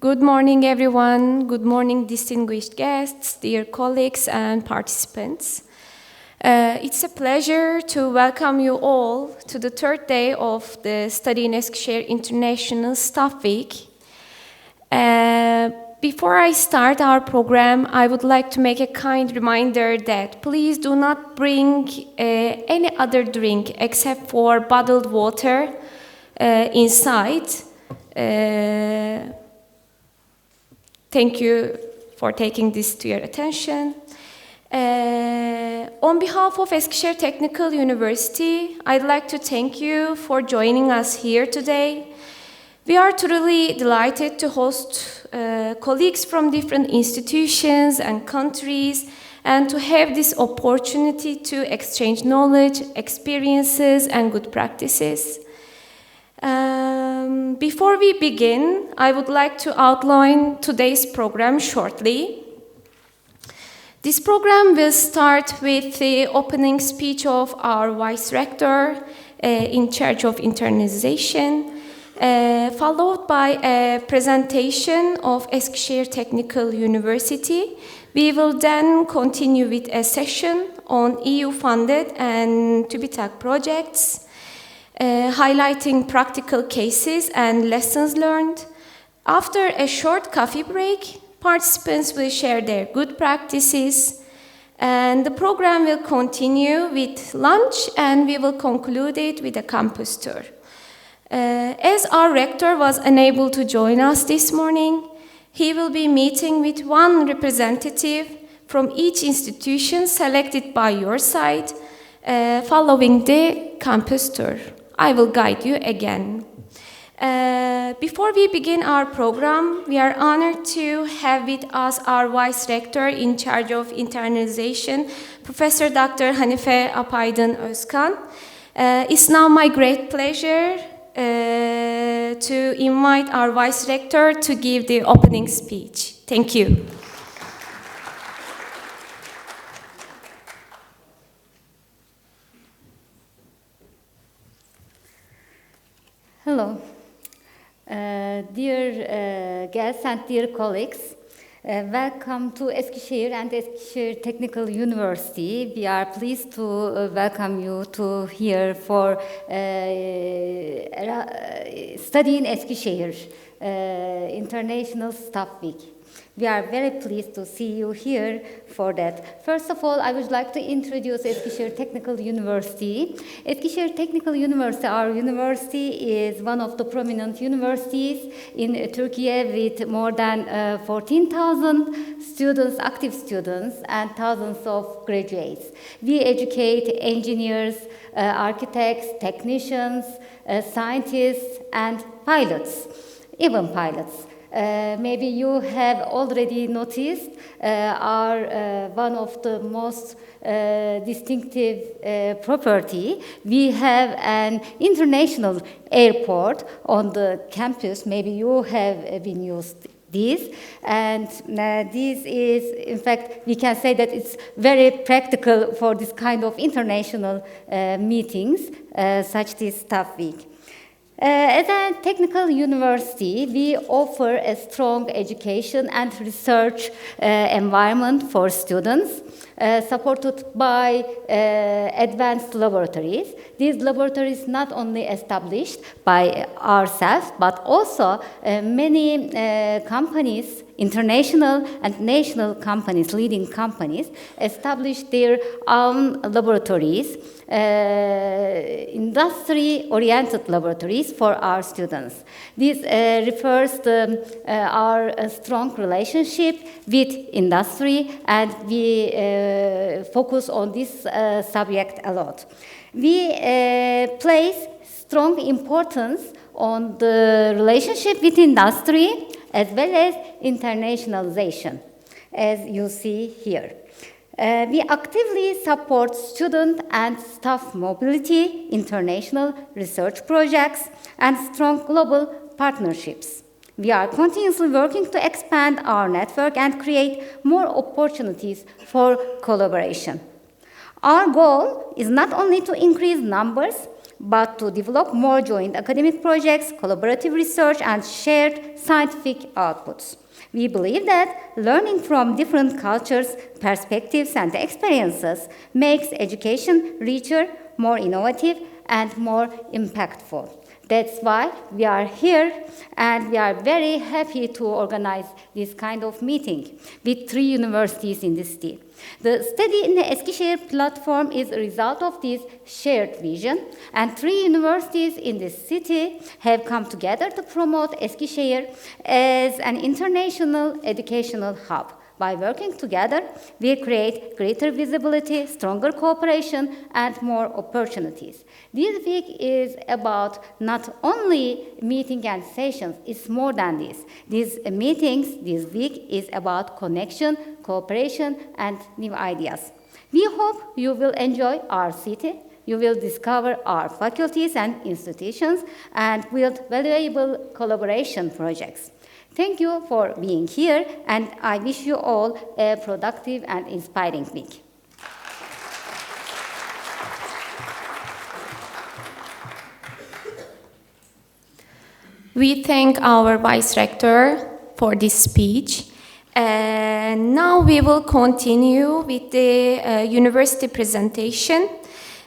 Good morning, everyone. Good morning, distinguished guests, dear colleagues and participants. It's a pleasure to welcome you all to the third day of the Study in Eskişehir International Staff Week. Before I start our program, I would like to make a kind reminder that please do not bring any other drink except for bottled water inside. Thank you for taking this to your attention. On behalf of Eskişehir Technical University, I'd like to thank you for joining us here today. We are truly delighted to host colleagues from different institutions and countries and to have this opportunity to exchange knowledge, experiences, and good practices. Before we begin, I would like to outline today's program shortly. This program will start with the opening speech of our Vice Rector in charge of internationalization, followed by a presentation of Eskişehir Technical University. We will then continue with a session on EU-funded and TÜBİTAK projects, highlighting practical cases and lessons learned. After a short coffee break, participants will share their good practices, and the program will continue with lunch, and we will conclude it with a campus tour. As our rector was unable to join us this morning, he will be meeting with one representative from each institution selected by your side, following the campus tour. I will guide you again. Before we begin our program, we are honored to have with us our Vice Rector in charge of internalization, Professor Dr. Hanife Apaydın Özkan. It's now my great pleasure to invite our Vice Rector to give the opening speech. Thank you. Hello, dear guests and dear colleagues. Welcome to Eskişehir and Eskişehir Technical University. We are pleased to welcome you to here for study in Eskişehir International Staff Week. We are very pleased to see you here for that. First of all, I would like to introduce Eskişehir Technical University. Eskişehir Technical University, our university, is one of the prominent universities in Turkey with more than 14,000 students, active students, and thousands of graduates. We educate engineers, architects, technicians, scientists, and pilots, even pilots. Maybe you have already noticed our one of the most distinctive property. We have an international airport on the campus. Maybe you have been used this, and this is, in fact, we can say that it's very practical for this kind of international meetings, such this Staff Week. As a technical university, we offer a strong education and research environment for students, supported by advanced laboratories. These laboratories not only established by ourselves, but also many companies, international and national companies, leading companies, established their own laboratories, industry-oriented laboratories for our students. This refers to our strong relationship with industry, and we focus on this subject a lot. We place strong importance on the relationship with industry as well as internationalization, as you see here. We actively support student and staff mobility, international research projects, and strong global partnerships. We are continuously working to expand our network and create more opportunities for collaboration. Our goal is not only to increase numbers, but to develop more joint academic projects, collaborative research, and shared scientific outputs. We believe that learning from different cultures, perspectives, and experiences makes education richer, more innovative, and more impactful. That's why we are here, and we are very happy to organize this kind of meeting with 3 universities in the city. The study in the Eskişehir platform is a result of this shared vision, and 3 universities in the city have come together to promote Eskişehir as an international educational hub. By working together, we create greater visibility, stronger cooperation, and more opportunities. This week is about not only meeting and sessions, it's more than this. These meetings this week is about connection, cooperation, and new ideas. We hope you will enjoy our city, you will discover our faculties and institutions, and build valuable collaboration projects. Thank you for being here, and I wish you all a productive and inspiring week. We thank our Vice Rector for this speech. And now we will continue with the university presentation,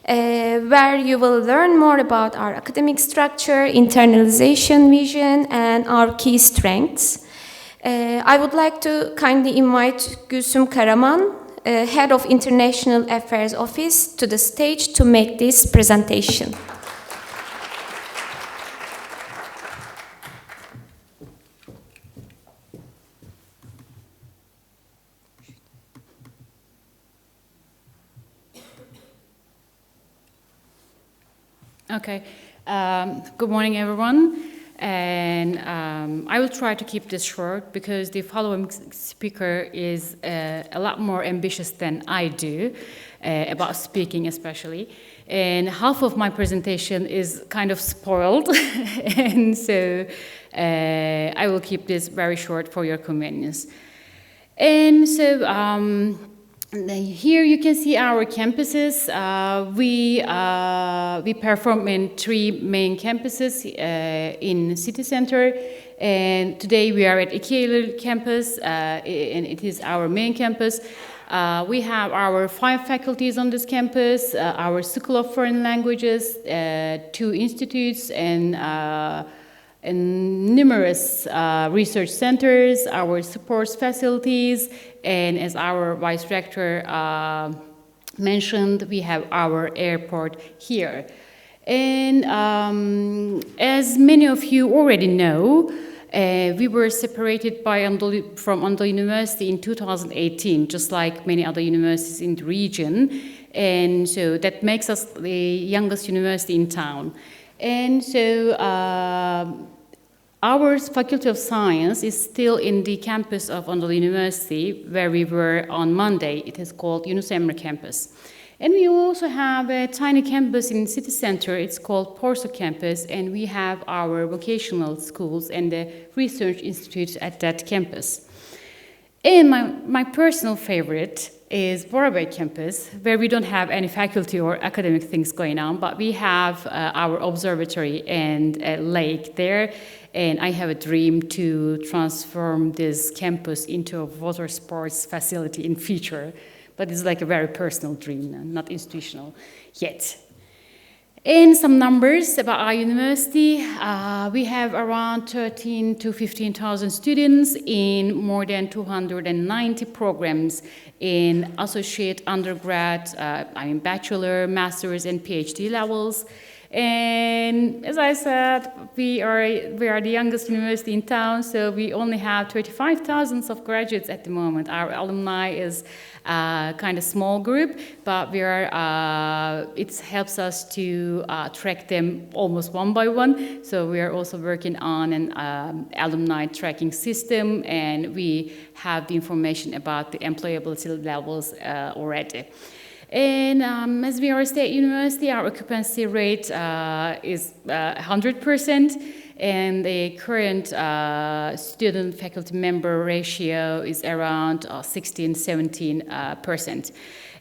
where you will learn more about our academic structure, internalization vision, and our key strengths. I would like to kindly invite Gülsüm Karaman, Head of International Affairs Office, to the stage to make this presentation. Okay. Good morning, everyone. And I will try to keep this short because the following speaker is a lot more ambitious than I do about speaking especially. And half of my presentation is kind of spoiled. And so I will keep this very short for your convenience. And so here you can see our campuses. We perform in 3 main campuses in city center, and today we are at Eskişehir campus, and it is our main campus. We have our 5 faculties on this campus, our School of Foreign Languages, 2 institutes, and numerous research centers, our sports facilities, and as our Vice Rector mentioned, we have our airport here. And as many of you already know, we were separated from Anadolu University in 2018, just like many other universities in the region. And so that makes us the youngest university in town. And so our Faculty of Science is still in the campus of Anadolu University, where we were on Monday. It is called Yunus Emre campus. And we also have a tiny campus in the city center. It's called Porso campus, and we have our vocational schools and the research institutes at that campus. And my personal favorite is Bora Bey campus, where we don't have any faculty or academic things going on, but we have our observatory and a lake there. And I have a dream to transform this campus into a water sports facility in future. But it's like a very personal dream, not institutional yet. And some numbers about our university. We have around 13,000 to 15,000 students in more than 290 programs in associate, undergrad, bachelor, master's, and PhD levels. And as I said, we are the youngest university in town, so we only have 35,000 of graduates at the moment. Our alumni is kind of small group, but it helps us to track them almost one by one. So we are also working on an alumni tracking system, and we have the information about the employability levels already. And as we are a state university, our occupancy rate is 100%, and the current student-faculty member ratio is around 16-17%.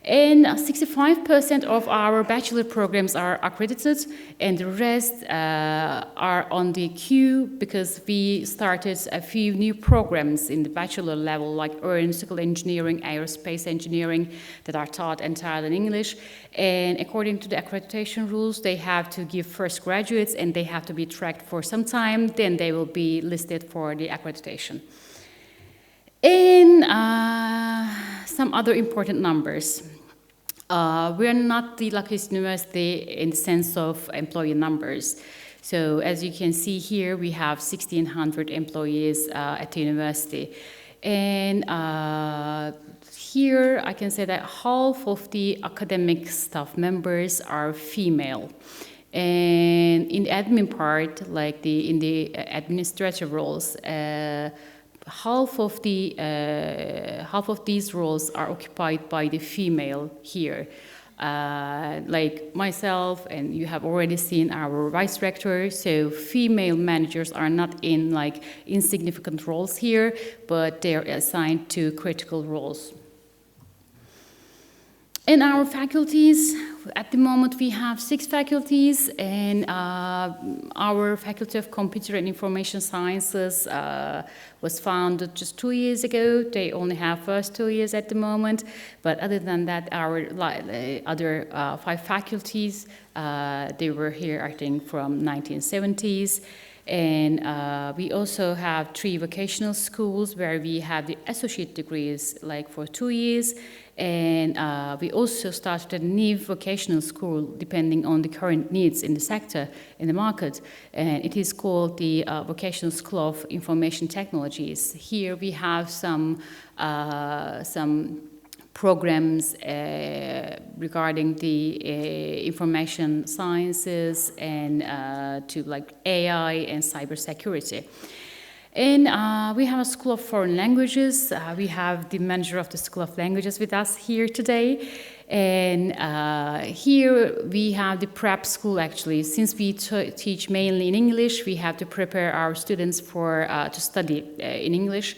And 65% of our bachelor programs are accredited, and the rest are on the queue because we started a few new programs in the bachelor level, like aeronautical engineering, aerospace engineering, that are taught entirely in English. And according to the accreditation rules, they have to give first graduates, and they have to be tracked for some time. Then they will be listed for the accreditation. And some other important numbers. We are not the luckiest university in the sense of employee numbers. So as you can see here, we have 1,600 employees at the university. And here I can say that half of the academic staff members are female. And in the admin part, like in the administrative roles, half of these roles are occupied by the female here. Like myself, and you have already seen our vice rector, so female managers are not in like insignificant roles here, but they are assigned to critical roles. In our faculties, at the moment we have 6 faculties, and our Faculty of Computer and Information Sciences was founded just 2 years ago. They only have first 2 years at the moment, but other than that, our other 5 faculties, they were here, I think, from 1970s. And we also have 3 vocational schools where we have the associate degrees like for 2 years. And we also started a new vocational school depending on the current needs in the sector, in the market. And it is called the Vocational School of Information Technologies. Here we have some programs regarding the information sciences and to like AI and cybersecurity. And we have a School of Foreign Languages. We have the manager of the School of Languages with us here today. And here we have the prep school actually. Since we teach mainly in English, we have to prepare our students for to study in English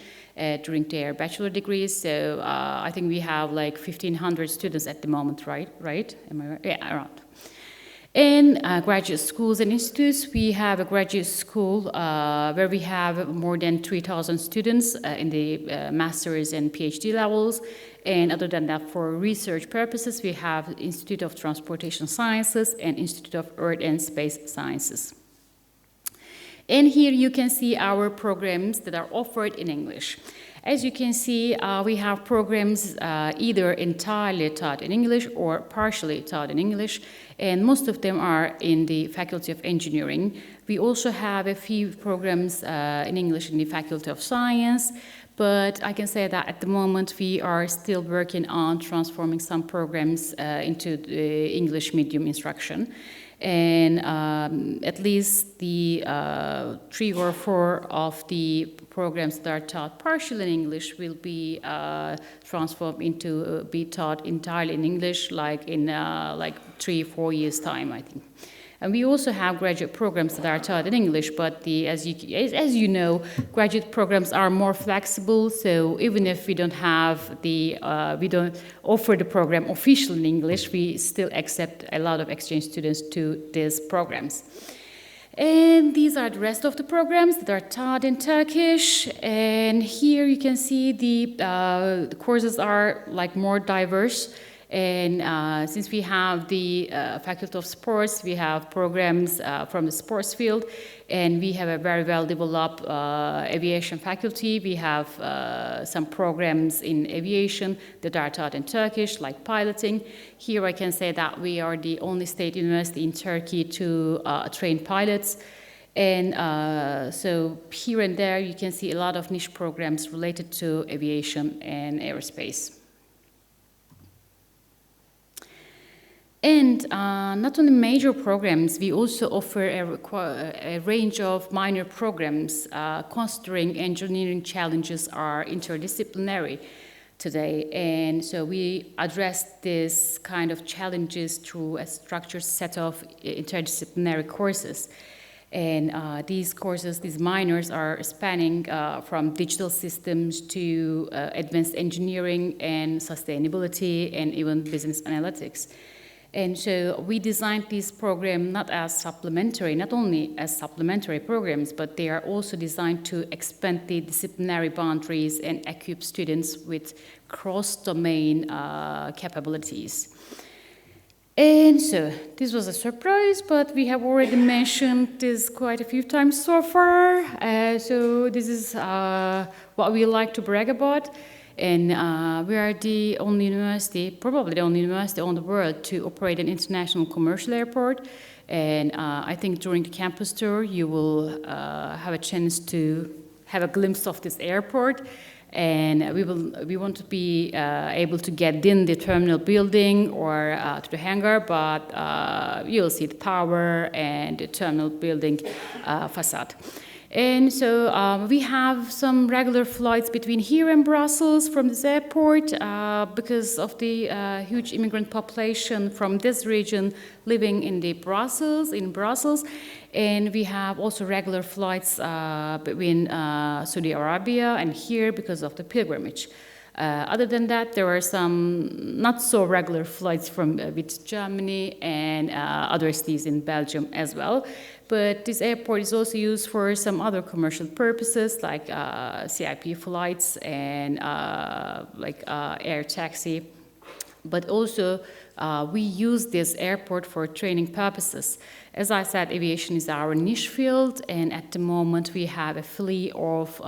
during their bachelor degrees. So I think we have like 1,500 students at the moment, right? Am I right? Yeah, around. In graduate schools and institutes, we have a graduate school where we have more than 3,000 students in the master's and PhD levels. And other than that, for research purposes, we have Institute of Transportation Sciences and Institute of Earth and Space Sciences. And here you can see our programs that are offered in English. As you can see, we have programs either entirely taught in English or partially taught in English, and most of them are in the Faculty of Engineering. We also have a few programs in English in the Faculty of Science, but I can say that at the moment we are still working on transforming some programs into the English medium instruction. And at least the 3 or 4 of the programs that are taught partially in English will be transformed into be taught entirely in English, like in like 3-4 years' time, I think. And we also have graduate programs that are taught in English, but as you know, graduate programs are more flexible. So even if we don't have we don't offer the program officially in English, we still accept a lot of exchange students to these programs. And these are the rest of the programs that are taught in Turkish. And here you can see the courses are like more diverse. And since we have the Faculty of Sports, we have programs from the sports field, and we have a very well-developed aviation faculty. We have some programs in aviation that are taught in Turkish, like piloting. Here I can say that we are the only state university in Turkey to train pilots. And so here and there you can see a lot of niche programs related to aviation and aerospace. And not only major programs, we also offer a range of minor programs considering engineering challenges are interdisciplinary today. And so we address this kind of challenges through a structured set of interdisciplinary courses. And these courses, these minors are spanning from digital systems to advanced engineering and sustainability and even business analytics. And so we designed this program not only as supplementary programs, but they are also designed to expand the disciplinary boundaries and equip students with cross-domain capabilities. And so this was a surprise, but we have already mentioned this quite a few times so far. So this is what we like to brag about. And we are the only university, probably the only university in the world to operate an international commercial airport. And I think during the campus tour, you will have a chance to have a glimpse of this airport. And we want to be able to get in the terminal building or to the hangar, but you'll see the tower and the terminal building facade. And so we have some regular flights between here and Brussels from this airport because of the huge immigrant population from this region living in Brussels. And we have also regular flights between Saudi Arabia and here because of the pilgrimage. Other than that, there are some not so regular flights from with Germany and other cities in Belgium as well. But this airport is also used for some other commercial purposes like CIP flights and air taxi. But also we use this airport for training purposes. As I said, aviation is our niche field, and at the moment we have a fleet of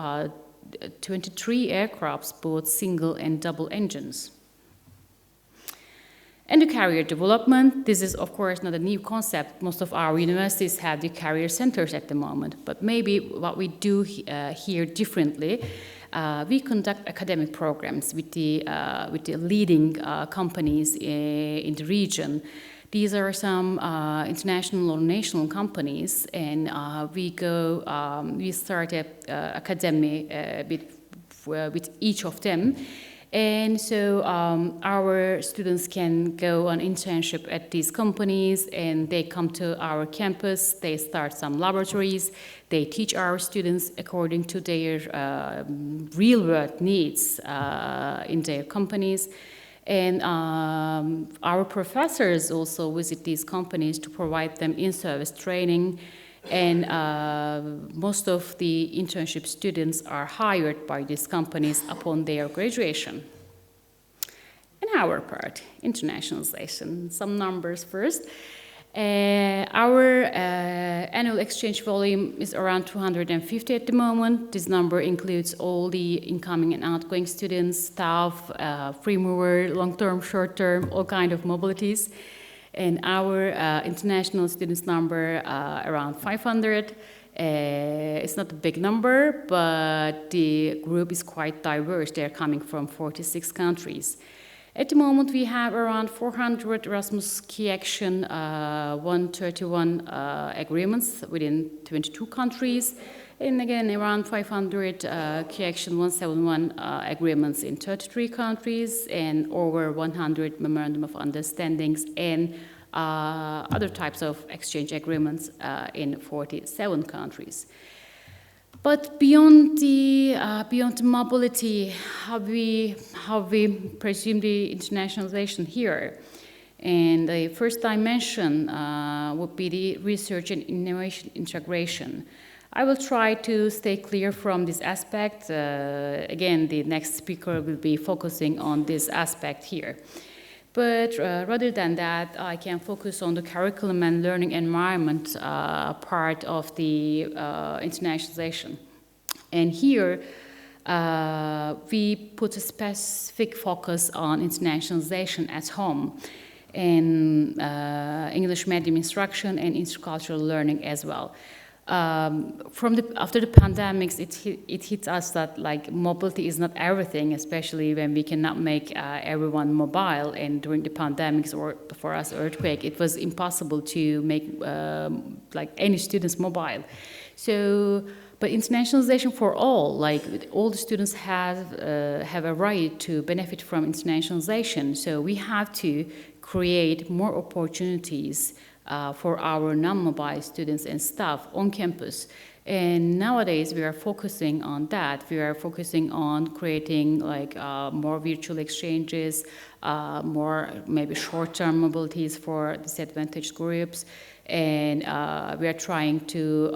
23 aircrafts, both single and double engines. And the carrier development, this is of course not a new concept. Most of our universities have the carrier centers at the moment, but maybe what we do here differently, we conduct academic programs with the leading companies in the region. These are some international or national companies, and we start an academy with each of them. And so our students can go on internship at these companies, and they come to our campus, they start some laboratories, they teach our students according to their real-world needs in their companies. And our professors also visit these companies to provide them in-service training. And most of the internship students are hired by these companies upon their graduation. And our part, internationalization. Some numbers first. Our annual exchange volume is around 250 at the moment. This number includes all the incoming and outgoing students, staff, free mover, long-term, short-term, all kind of mobilities. And our international students number around 500. It's not a big number, but the group is quite diverse. They're coming from 46 countries. At the moment, we have around 400 Erasmus Key Action 131 agreements within 22 countries. And again, around 500 Key Action 171 agreements in 33 countries, and over 100 Memorandum of Understandings and other types of exchange agreements in 47 countries. But beyond the mobility, how we presume the internationalization here, and the first dimension would be the research and innovation integration. I will try to stay clear from this aspect. Again, the next speaker will be focusing on this aspect here. But rather than that, I can focus on the curriculum and learning environment part of the internationalization. And here, we put a specific focus on internationalization at home, and English medium instruction and intercultural learning as well. After the pandemics, it hit us that like mobility is not everything, especially when we cannot make everyone mobile. And during the pandemics, or for us earthquake, it was impossible to make like any students mobile. So, but internationalization for all, like all the students have a right to benefit from internationalization. So we have to create more opportunities for our non-mobile students and staff on campus. And nowadays we are focusing on that. We are focusing on creating like more virtual exchanges, more maybe short-term mobilities for disadvantaged groups. And we are trying to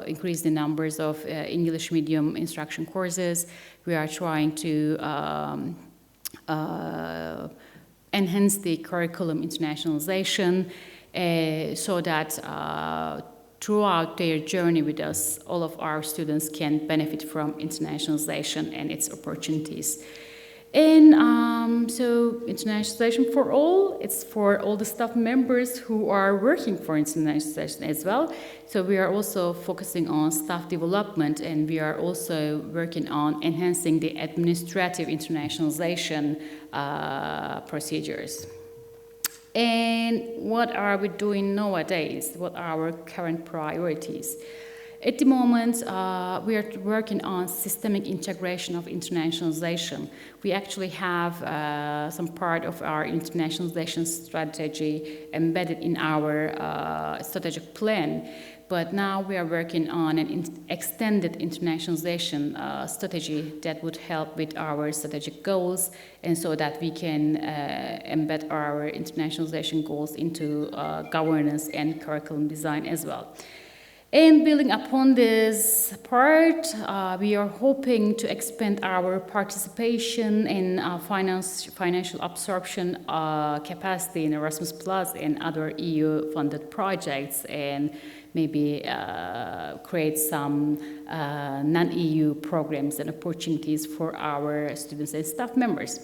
increase the numbers of English medium instruction courses. We are trying to enhance the curriculum internationalization so that throughout their journey with us, all of our students can benefit from internationalization and its opportunities. And so internationalization for all, it's for all the staff members who are working for internationalization as well. So we are also focusing on staff development, and we are also working on enhancing the administrative internationalization procedures. And what are we doing nowadays? What are our current priorities? At the moment, we are working on systemic integration of internationalization. We actually have some part of our internationalization strategy embedded in our strategic plan, but now we are working on an extended internationalization strategy that would help with our strategic goals, and so that we can embed our internationalization goals into governance and curriculum design as well. And building upon this part, we are hoping to expand our participation in financial absorption capacity in Erasmus Plus and other EU-funded projects, and maybe create some non-EU programs and opportunities for our students and staff members.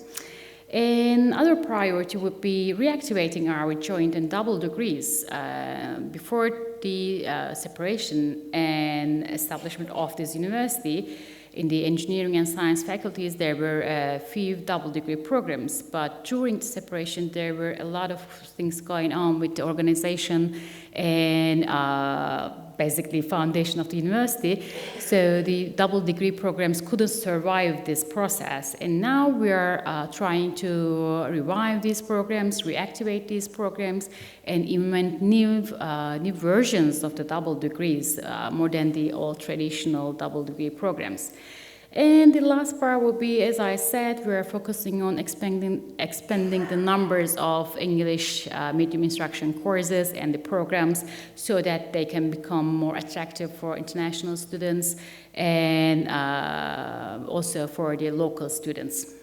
And other priority would be reactivating our joint and double degrees. Before the separation and establishment of this university, in the engineering and science faculties, there were a few double degree programs, but during the separation, there were a lot of things going on with the organization and basically foundation of the university. So the double degree programs couldn't survive this process. And now we are trying to revive these programs, reactivate these programs, and implement new versions of the double degrees, more than the old traditional double degree programs. And the last part will be, as I said, we're focusing on expanding the numbers of English medium instruction courses and the programs so that they can become more attractive for international students and also for the local students.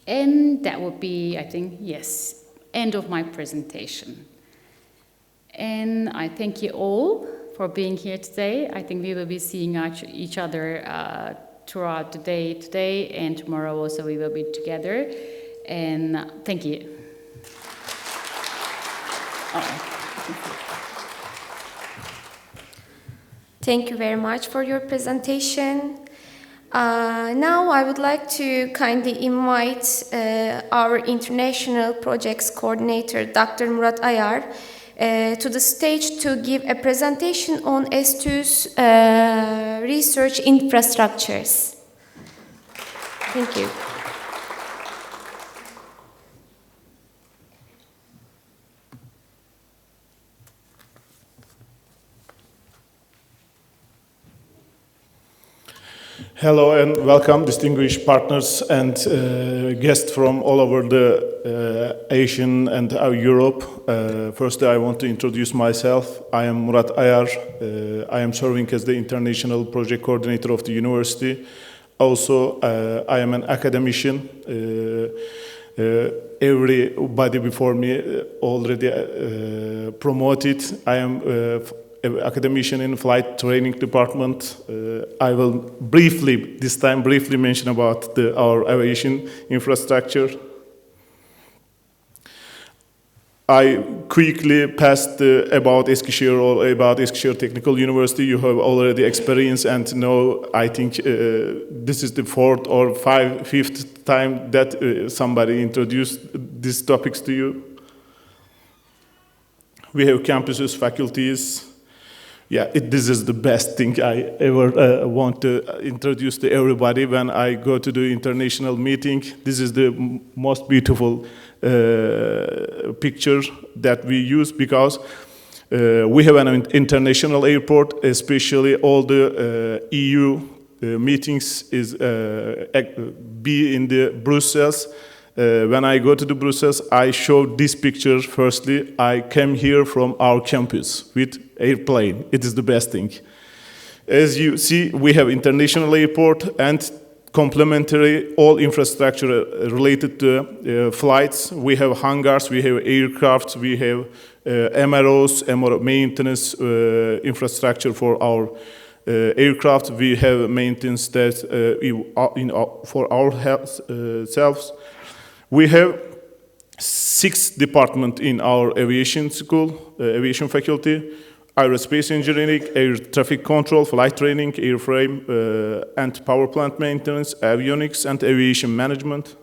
And that would be, I think, yes, end of my presentation. And I thank you all for being here today. I think we will be seeing each other throughout the day today, and tomorrow also we will be together. And thank you. Thank you very much for your presentation. Now I would like to kindly invite our International Projects Coordinator, Dr. Murat Ayar, to the stage to give a presentation on S2's research infrastructures. Thank you. Hello and welcome, distinguished partners and guests from all over the Asian and Europe. Firstly, I want to introduce myself. I am Murat Ayar. I am serving as the International Project Coordinator of the university. Also, I am an academician. Everybody before me already promoted. I am academician in flight training department. I will this time briefly mention about our aviation infrastructure. I quickly passed about Eskişehir or about Eskişehir Technical University. You have already experienced and know, I think this is the fourth or fifth time that somebody introduced these topics to you. We have campuses, faculties. Yeah, this is the best thing I ever want to introduce to everybody when I go to the international meeting. This is the most beautiful picture that we use because we have an international airport, especially all the EU meetings is be in the Brussels. When I go to the Brussels, I show this picture firstly. I came here from our campus with airplane. It is the best thing. As you see, we have international airport and complementary all infrastructure related to flights. We have hangars, we have aircrafts, we have MROs, MRO maintenance infrastructure for our aircraft. We have maintenance that for ourselves. We have 6 departments in our aviation school, aviation faculty: aerospace engineering, air traffic control, flight training, airframe and power plant maintenance, avionics, and aviation management.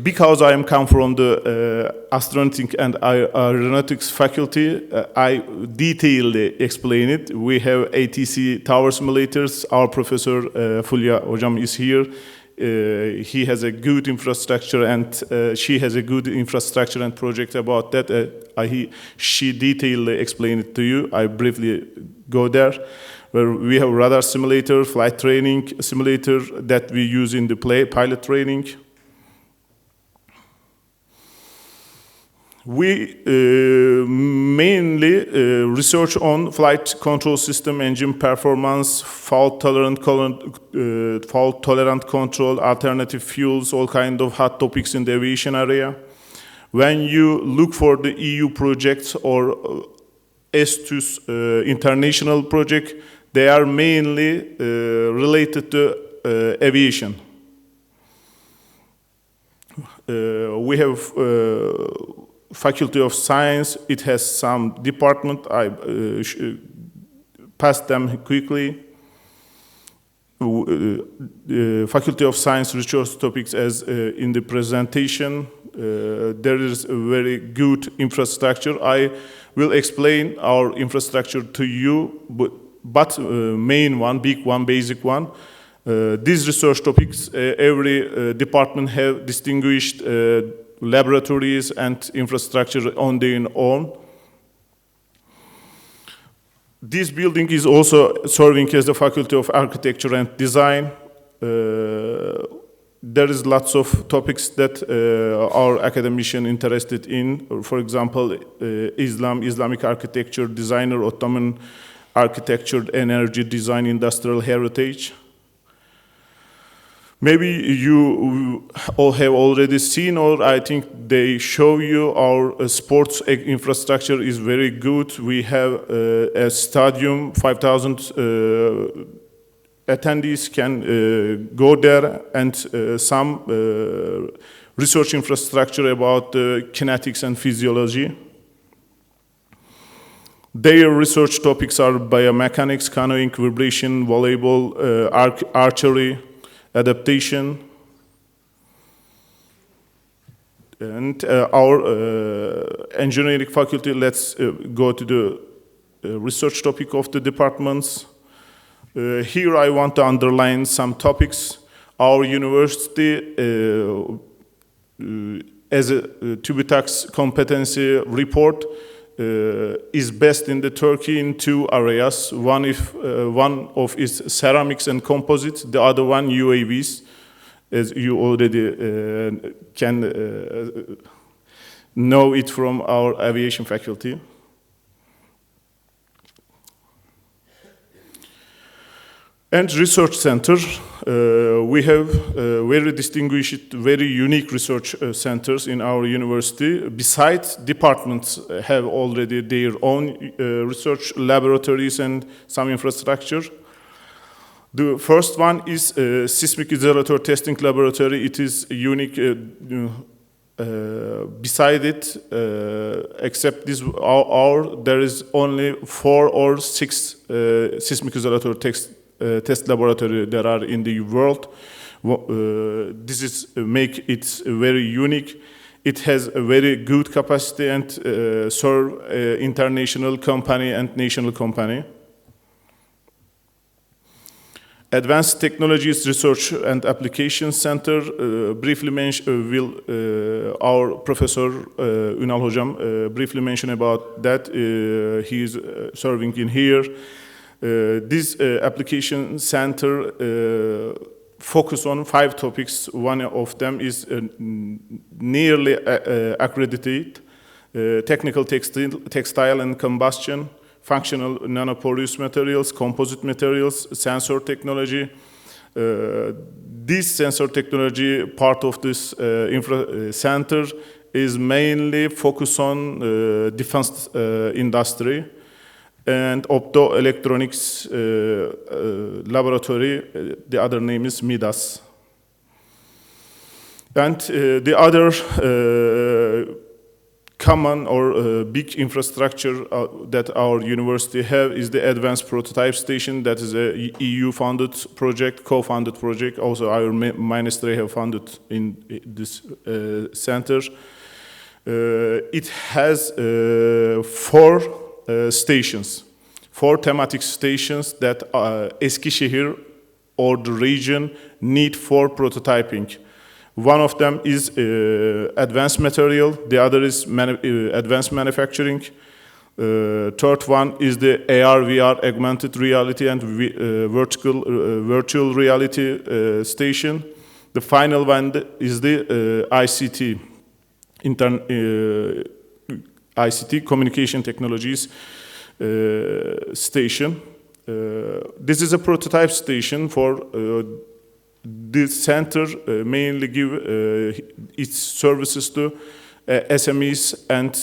Because I am come from the astronautics and aeronautics faculty, I detailedly explain it. We have ATC tower simulators. Our professor Fulya Hocam is here. He has a good infrastructure, and she has a good infrastructure and project about that. She detailedly explained it to you. I briefly go there, where we have radar simulator, flight training simulator that we use in the pilot training. We mainly research on flight control system, engine performance, fault-tolerant control, alternative fuels, all kind of hot topics in the aviation area. When you look for the EU projects or S2's international project, they are mainly related to aviation. We have Faculty of Science. It has some department. I pass them quickly. Faculty of Science research topics as in the presentation. There is a very good infrastructure. I will explain our infrastructure to you, but main one, big one, basic one. These research topics, every department have distinguished laboratories and infrastructure on their own. This building is also serving as the Faculty of Architecture and Design. There is lots of topics that our academician interested in. For example, Islamic architecture, designer, Ottoman architecture, energy design, industrial heritage. Maybe you all have already seen, or I think they show you our sports infrastructure is very good. We have a stadium, 5,000 attendees can go there, and some research infrastructure about kinetics and physiology. Their research topics are biomechanics, canoeing, vibration, volleyball, archery, adaptation, and our engineering faculty. Let's go to the research topic of the departments. Here I want to underline some topics. Our university, as a TÜBİTAK's competency report, is best in the Turkey in 2 areas. One of is ceramics and composites, the other one UAVs, as you already can know it from our aviation faculty. And research center, we have very distinguished, very unique research centers in our university. Besides, departments have already their own research laboratories and some infrastructure. The first one is seismic isolator testing laboratory. It is unique. Beside it, except this, there is only 4 or 6 seismic isolator test laboratory there are in the world. This is make it very unique. It has a very good capacity and serve international company and national company. Advanced Technologies Research and Application Center, briefly will our professor Ünal Hocam briefly mention about that. He is serving in here. This application center focus on 5 topics. One of them is nearly accredited, technical textile and combustion, functional nanoporous materials, composite materials, sensor technology. This sensor technology part of this center is mainly focused on defense industry and optoelectronics laboratory. The other name is MIDAS. And the other common or big infrastructure that our university have is the Advanced Prototype Station. That is a EU-funded project, co-funded project. Also, our ministry have funded in this center. It has 4 stations, 4 thematic stations that Eskişehir or the region need for prototyping. One of them is advanced material, the other is advanced manufacturing. Third one is the AR, VR, augmented reality and virtual reality station. The final one is the ICT, ICT, Communication Technologies station. This is a prototype station for this center mainly give its services to SMEs and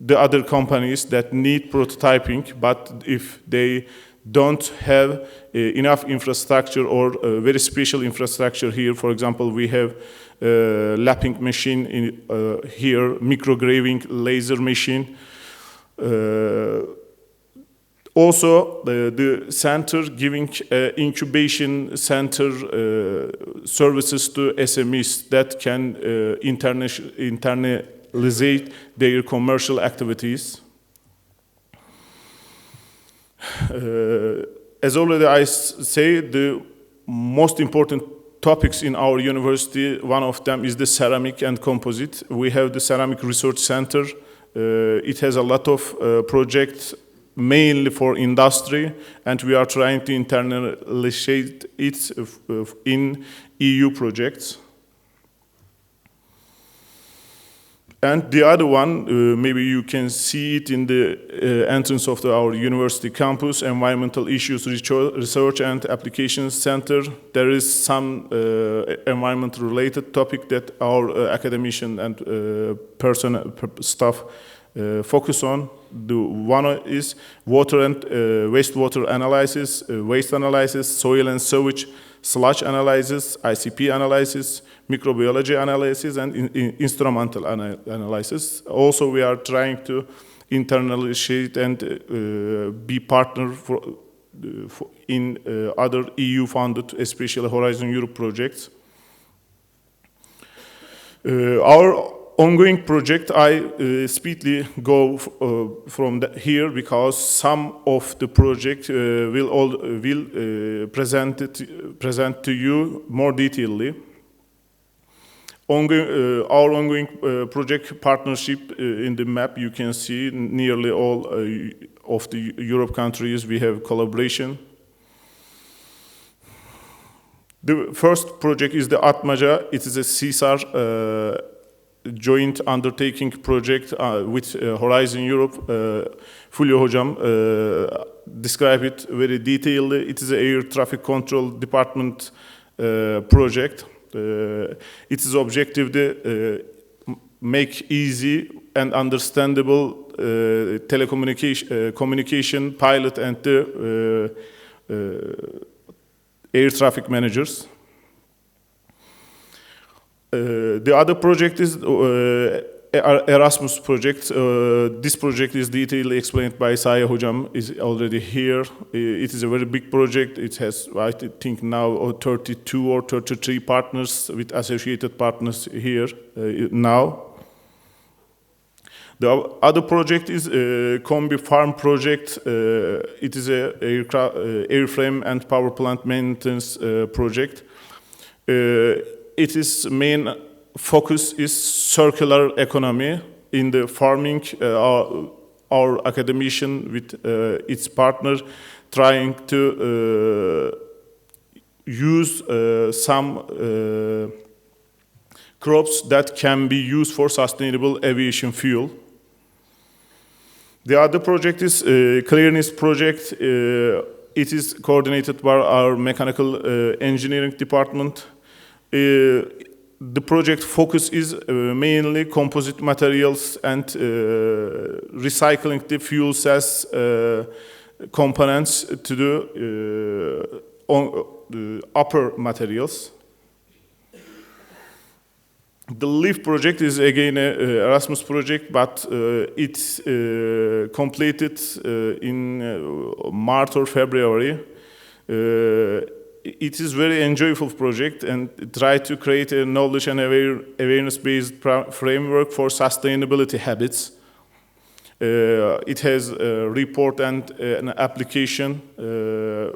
the other companies that need prototyping, but if they don't have enough infrastructure or very special infrastructure here, for example, we have lapping machine in, here, micrograving laser machine. Also, the center giving incubation center services to SMEs that can internalize their commercial activities. As already I say, the most important topics in our university, one of them is the ceramic and composite. We have the Ceramic Research Center. It has a lot of projects mainly for industry, and we are trying to internalize it in EU projects. And the other one, maybe you can see it in the entrance of our university campus, Environmental Issues Research and Applications Center. There is some environment-related topic that our academician and staff focus on. The one is water and wastewater analysis, waste analysis, soil and sewage, sludge analysis, ICP analysis, microbiology analysis, and instrumental analysis. Also, we are trying to internalize and be partner in other EU-funded, especially Horizon Europe projects. Our ongoing project, I speedily go from here because some of the project will present to you more detailedly. Our ongoing project partnership in the map, you can see nearly all of the Europe countries we have collaboration. The first project is the Atmaca. It is a CSAR joint undertaking project with Horizon Europe. Fulya Hocam describe it very detailed. It is an air traffic control department project. Its objective to make easy and understandable communication pilot and the air traffic managers. The other project is Erasmus project. This project is detailedly explained by Saya Hocam, is already here. It is a very big project. It has, I think now, 32 or 33 partners with associated partners here now. The other project is Combi Farm project. It is a airframe and power plant maintenance project. Its main focus is circular economy in the farming. Our academician with its partner trying to use some crops that can be used for sustainable aviation fuel. The other project is Clearness project. It is coordinated by our mechanical engineering department. The project focus is mainly composite materials and recycling the fuel cells components to the upper materials. The LEAF project is again an Erasmus project, but it's completed in March or February. It is very enjoyable project and try to create a knowledge and awareness-based framework for sustainability habits. It has a report and an application.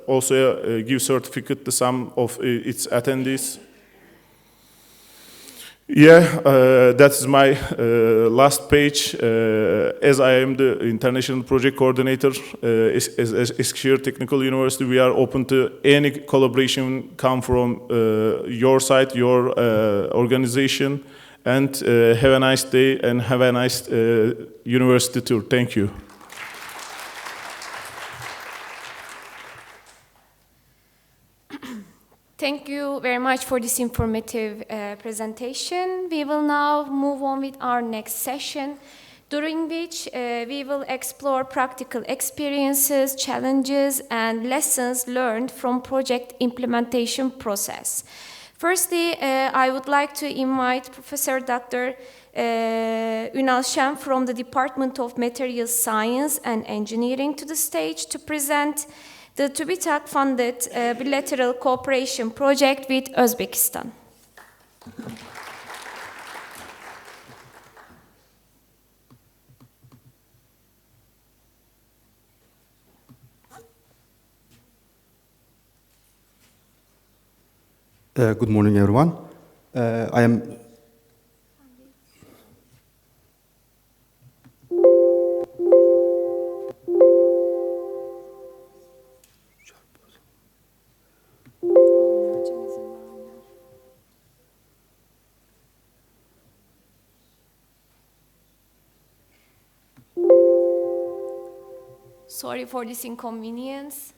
Also give certificate to some of its attendees. Yeah, that's my last page. As I am the international project coordinator as Eskişehir Technical University, we are open to any collaboration come from your side, your organization, and have a nice day and have a nice university tour. Thank you. Thank you very much for this informative presentation. We will now move on with our next session, during which we will explore practical experiences, challenges, and lessons learned from project implementation process. Firstly, I would like to invite Professor Dr. Ünal Şen from the Department of Materials Science and Engineering to the stage to present the TÜBİTAK-funded bilateral cooperation project with Uzbekistan. Good morning, everyone. I am Sorry for this inconvenience.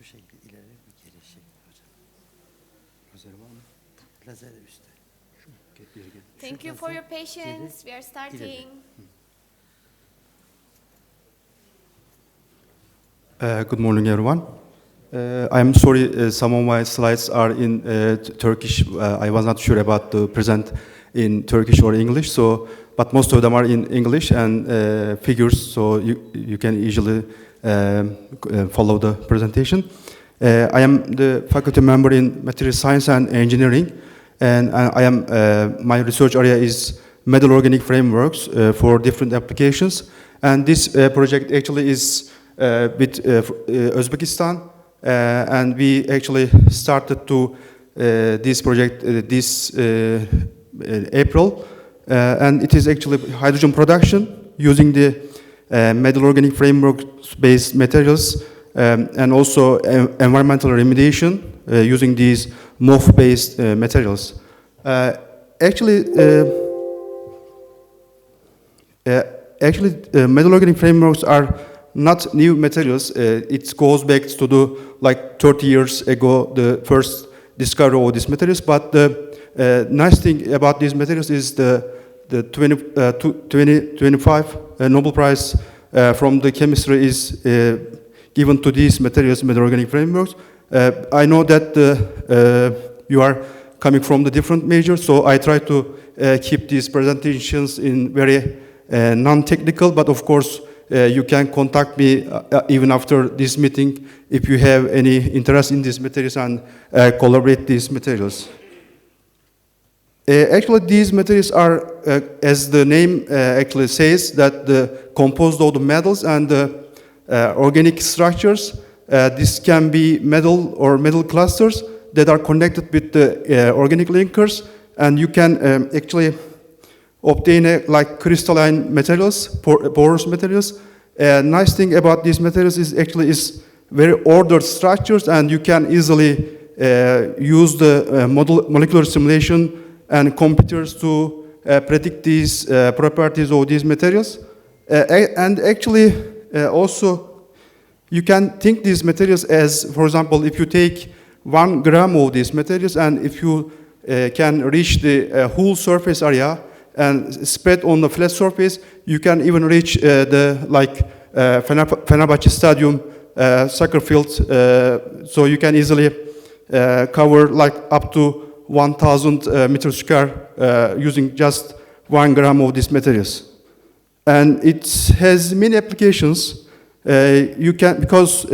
Şu şekilde ileri bir geri şekli hocam. Lazer var mı? Lazer üstte. Şu geri gel. Thank you for your patience. We are starting. Good morning, everyone. I'm sorry, some of my slides are in Turkish. I was not sure about to present in Turkish or English, so but most of them are in English and figures, so you can easily follow the presentation. I am the faculty member in Material Science and Engineering, and my research area is metal organic frameworks for different applications. And this project actually is with Uzbekistan, and we actually started to this project this April, and it is actually hydrogen production using the metal organic framework-based materials, and also environmental remediation using these MOF-based materials. Metal organic frameworks are not new materials. It goes back to like 30 years ago, the first discovery of these materials. But the nice thing about these materials is the 2025 Nobel Prize from the chemistry is given to these materials, metal organic frameworks. I know that you are coming from the different majors, so I try to keep these presentations in very non-technical, but of course you can contact me even after this meeting if you have any interest in these materials and collaborate these materials. Actually, these materials are, as the name actually says, that composed of the metals and the organic structures. This can be metal or metal clusters that are connected with the organic linkers, and you can actually obtain like crystalline materials, porous materials. Nice thing about these materials is actually is very ordered structures, and you can easily use the molecular simulation and computers to predict these properties of these materials. And actually, also, you can think these materials as, for example, if you take 1 gram of these materials, and if you can reach the whole surface area and spread on the flat surface, you can even reach the Fenerbahçe Stadium soccer field. So you can easily cover like up to 1,000 meters square using just 1 gram of these materials. And it has many applications. You can, because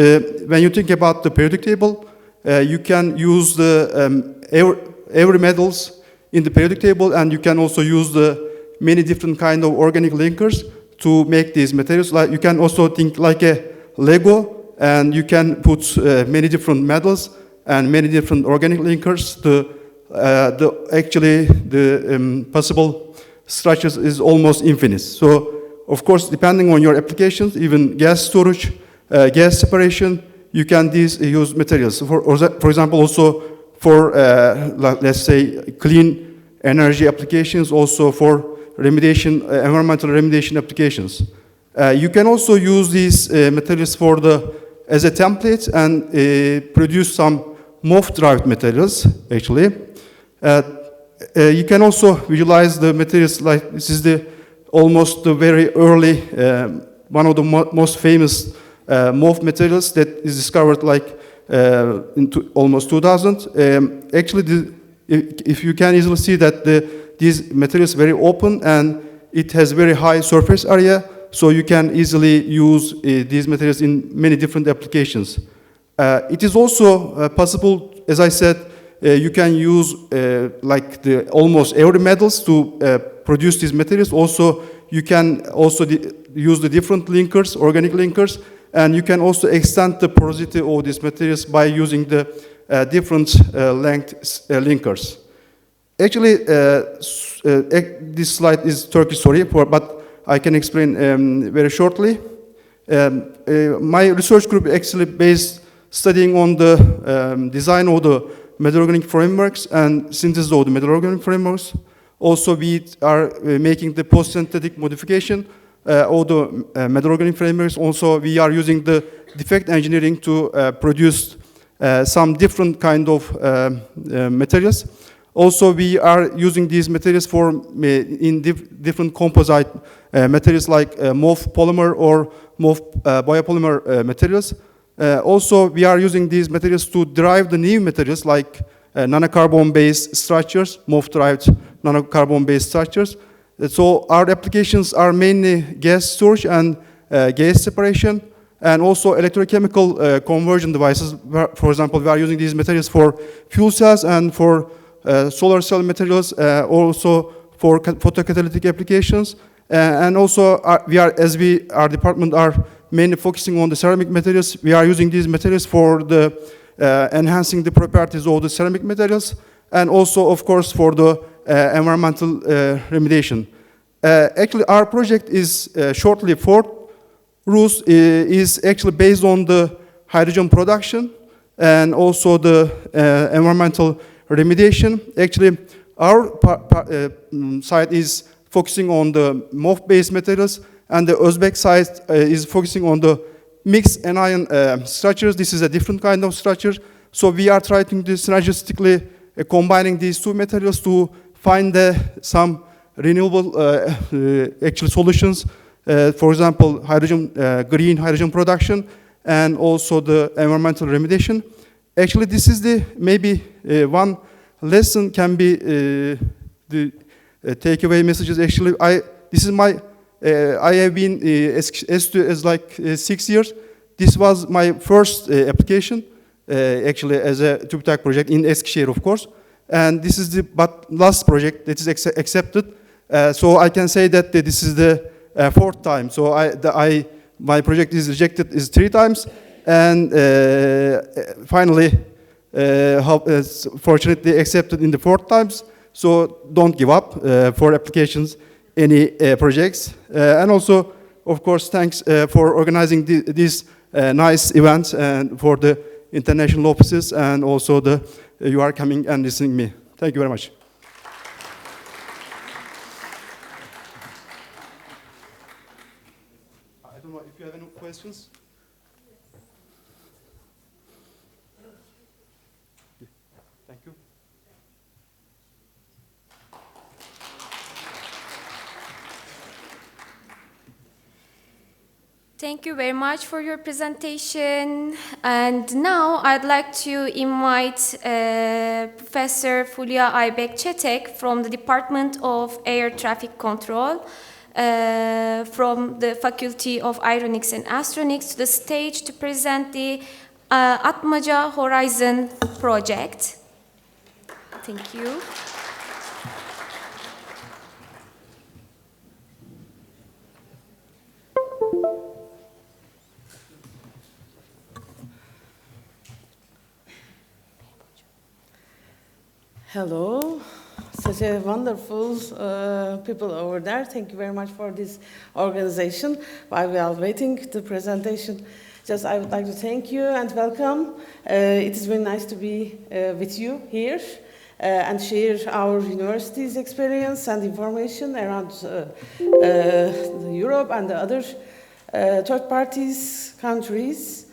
when you think about the periodic table, you can use the every metals in the periodic table, and you can also use the many different kind of organic linkers to make these materials. Like you can also think like a Lego, and you can put many different metals and many different organic linkers. The possible structures is almost infinite. So, of course, depending on your applications, even gas storage, gas separation, you can use materials. For example, also for, let's say, clean energy applications, also for remediation, environmental remediation applications. You can also use these materials as a template and produce some MOF-derived materials, actually. You can also visualize the materials like this is almost the very early, one of the most famous MOF materials that is discovered like in almost 2000. Actually, if you can easily see that these materials very open and it has very high surface area, so you can easily use these materials in many different applications. It is also possible, as I said, you can use like almost every metals to produce these materials. Also, you can also use the different linkers, organic linkers, and you can also extend the porosity of these materials by using the different length linkers. Actually, this slide is Turkish, sorry, but I can explain very shortly. My research group actually based studying on the design of the metal organic frameworks and synthesis of the metal organic frameworks. Also, we are making the post-synthetic modification of the metal organic frameworks. Also, we are using the defect engineering to produce some different kind of materials. Also, we are using these materials in different composite materials like MOF polymer or MOF biopolymer materials. Also, we are using these materials to derive the new materials like nanocarbon-based structures, MOF-derived nanocarbon-based structures. So our applications are mainly gas storage and gas separation, and also electrochemical conversion devices. For example, we are using these materials for fuel cells and for solar cell materials, also for photocatalytic applications. And also, our department are mainly focusing on the ceramic materials. We are using these materials for the enhancing the properties of the ceramic materials, and also, of course, for the environmental remediation. Actually, our project is shortly fourth. RUS is actually based on the hydrogen production and also the environmental remediation. Actually, our side is focusing on the MOF-based materials, and the Uzbek side is focusing on the mixed anion structures. This is a different kind of structure. So we are trying to synergistically combining these two materials to find some renewable actual solutions. For example, green hydrogen production, and also the environmental remediation. Actually, this is maybe one lesson can be the takeaway messages. Actually, I have been as like 6 years. This was my first application, actually, as a TÜBİTAK project in Eskişehir, of course. And this is the last project that is accepted. So I can say that this is the fourth time. So my project is rejected 3 times, and finally, fortunately accepted in the 4th times. So don't give up for applications, any projects. And also, of course, thanks for organizing these nice events and for the international offices, and also you are coming and listening to me. Thank you very much. I don't know if you have any questions. Thank you. Thank you very much for your presentation. And now I'd like to invite Professor Fulya Aybek Çetek from the Department of Air Traffic Control from the Faculty of Aeronautics and Astronautics to the stage to present the Atmaca Horizon project. Thank you. Hello, such a wonderful people over there. Thank you very much for this organization. While we are waiting the presentation, I would like to thank you and welcome. It is very nice to be with you here and share our university's experience and information around Europe and the other third parties, countries.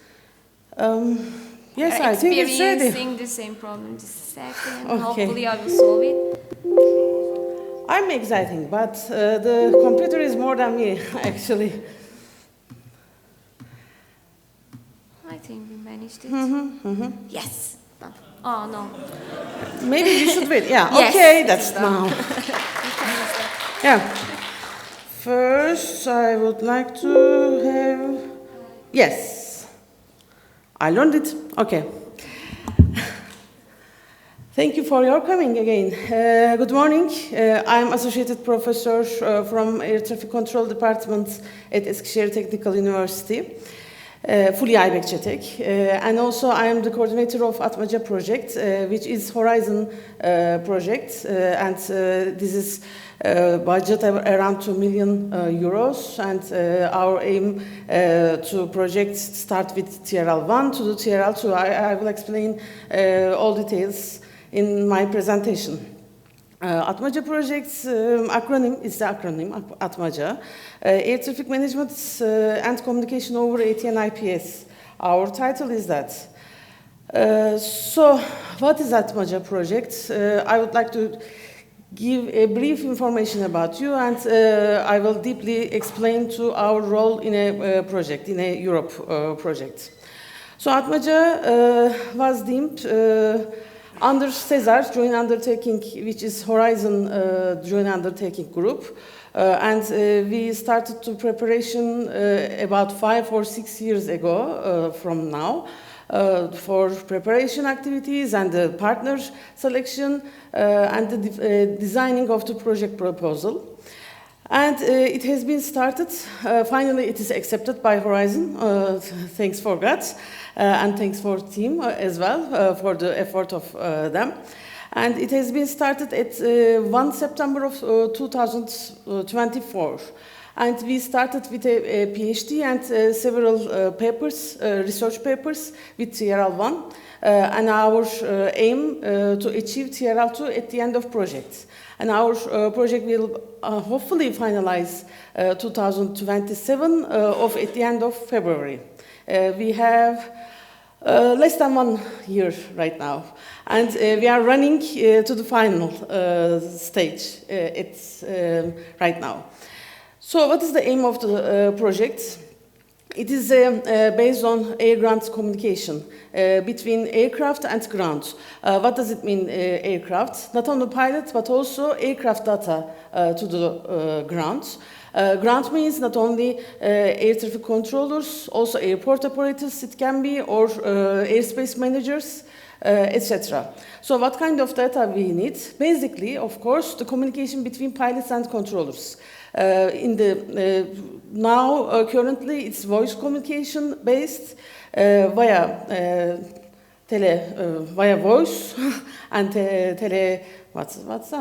Yes, I think it's ready. Experiencing the same problem. Just a second. Okay. Hopefully I will solve it. I'm exciting, but the computer is more than me, actually. I think we managed it. Yes. Done. Oh, no. Maybe you should wait. Yeah, Yes, okay, it that's is done. now. Yeah. First, I would like to have... Yes. I learned it. Okay. Thank you for your coming again. Good morning. I'm Associated Professor from Air Traffic Control Department at Eskişehir Technical University, Fulya Aybek Çetek. And also I am the coordinator of Atmaca project, which is Horizon project. And this is budget around 2 million euros, and our aim to project start with TRL 1 to the TRL 2. I will explain all details in my presentation. Atmaca project's acronym is the acronym Atmaca, Air Traffic Management and Communication over ATN IPS. Our title is that. So, what is Atmaca project? I would like to give a brief information about you, and I will deeply explain to our role in a project, in a Europe project. So Atmaca was deemed under CESAR joint undertaking, which is Horizon joint undertaking group, And we started to preparation about 5 or 6 years ago from now for preparation activities and the partner selection and the designing of the project proposal. And it has been started. Finally, it is accepted by Horizon. Thanks for God, and thanks for team as well for the effort of them. And it has been started at 1 September of 2024. And we started with a PhD and several papers, research papers with TRL1. And our aim to achieve TRL2 at the end of project. And our project will hopefully finalize 2027 at the end of February. We have less than 1 year right now. And we are running to the final stage right now. So what is the aim of the project? It is based on air-ground communication between aircraft and ground. What does it mean, aircraft? Not only pilots, but also aircraft data to the ground. Ground means not only air traffic controllers, also airport operators it can be, or airspace managers, etc. So what kind of data we need? Basically, of course, the communication between pilots and controllers. Currently, it's voice communication based via voice and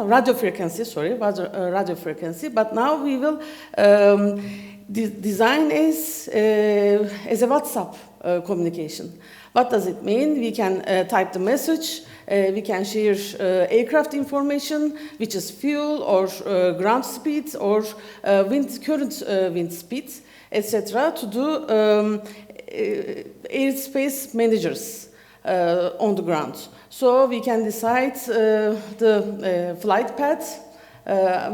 radio frequency. Sorry, radio frequency. But now we will design as a WhatsApp communication. What does it mean? We can type the message. We can share aircraft information, which is fuel or ground speed or current wind speed, etc., to do airspace managers on the ground. So we can decide the flight path.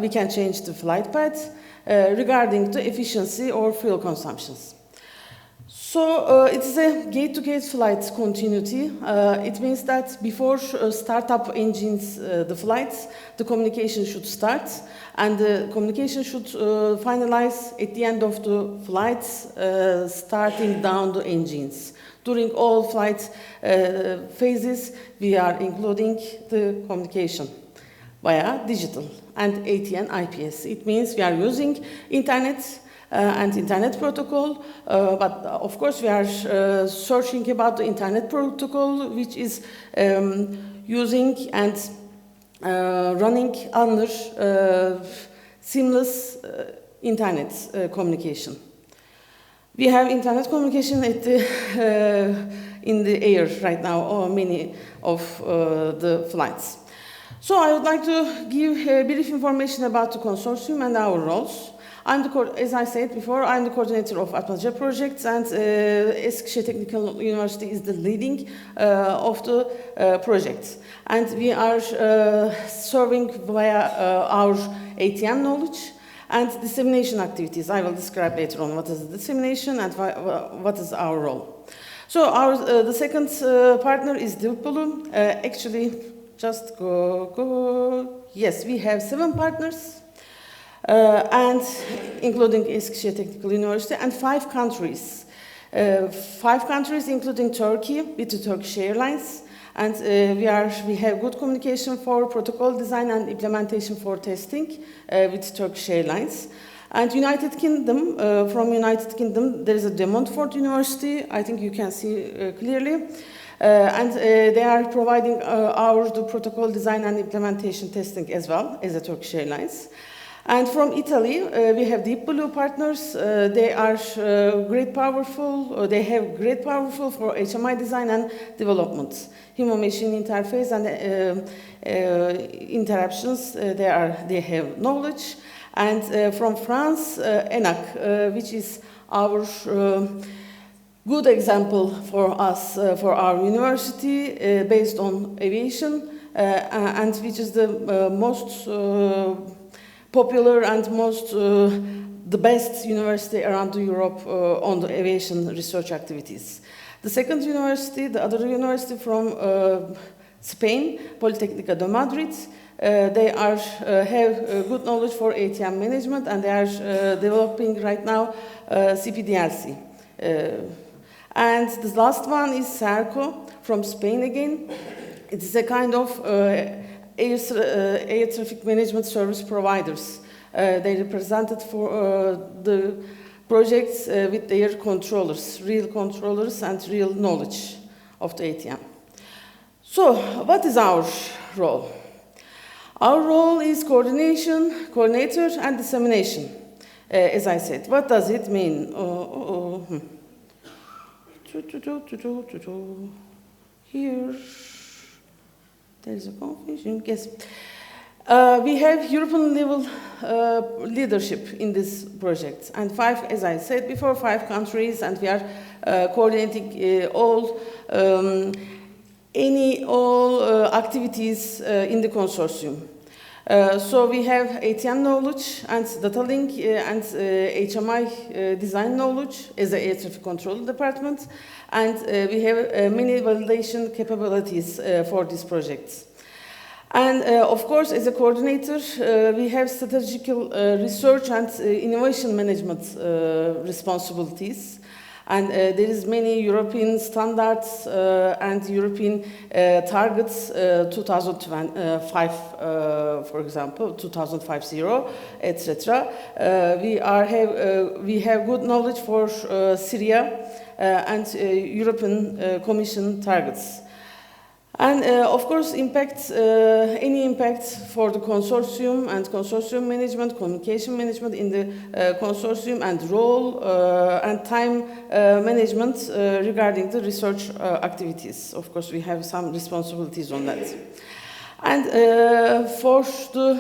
We can change the flight path regarding the efficiency or fuel consumptions. So it's a gate-to-gate flight continuity. It means that before startup engines the flights, the communication should start, and the communication should finalize at the end of the flights, starting down the engines. During all flight phases, we are including the communication via digital and ATN IPS. It means we are using internet and internet protocol, but of course we are searching about the internet protocol, which is using and running under seamless internet communication. We have internet communication at in the air right now, or many of the flights. So I would like to give brief information about the consortium and our roles. As I said before, I'm the coordinator of Atmaca projects, and Eskişehir Technical University is the leading of the project. And we are serving via our ATM knowledge and dissemination activities. I will describe later on what is the dissemination and what is our role. So the second partner is Deep-Blue. Actually, just go. Yes, we have 7 partners. And including Eskişehir Technical University, and 5 countries. 5 countries including Turkey with the Turkish Airlines, and we have good communication for protocol design and implementation for testing with Turkish Airlines. And United Kingdom, from United Kingdom, there is a De Montfort University, I think you can see clearly. And they are providing the protocol design and implementation testing as well as the Turkish Airlines. And from Italy, we have Deep Blue partners. They are great powerful. They have great powerful for HMI design and development, human-machine interface and interactions. They have knowledge. And from France, ENAC, which is our good example for us, for our university, based on aviation, and which is the most popular and the best university around Europe on the aviation research activities. The second university, the other university from Spain, Politécnica de Madrid, They have good knowledge for ATM management, and they are developing right now CPDLC. And the last one is Serco from Spain again. It is a kind of air traffic management service providers. They represented for the projects with their controllers, real controllers and real knowledge of the ATM. So, what is our role? Our role is coordinator, and dissemination. As I said, what does it mean? Here, there is a confusion. Yes. We have European level leadership in this project, and as I said before, 5 countries, and we are coordinating all activities in the consortium. So we have ATM knowledge and data link and HMI design knowledge as the air traffic control department, and we have many validation capabilities for these projects. And of course, as a coordinator, we have strategical research and innovation management responsibilities. And there is many European standards and European targets, 2005, for example, 2050, etc. We have good knowledge for Syria and European Commission targets. And of course, any impact for the consortium and consortium management, communication management in the consortium, and role and time management regarding the research activities. Of course, we have some responsibilities on that. And for the,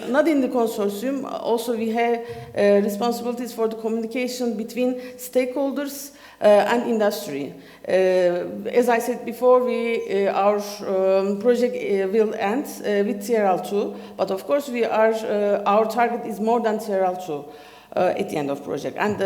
not in the consortium, also we have responsibilities for the communication between stakeholders and industry. As I said before, our project will end with TRL2, but of course our target is more than TRL2 at the end of project. And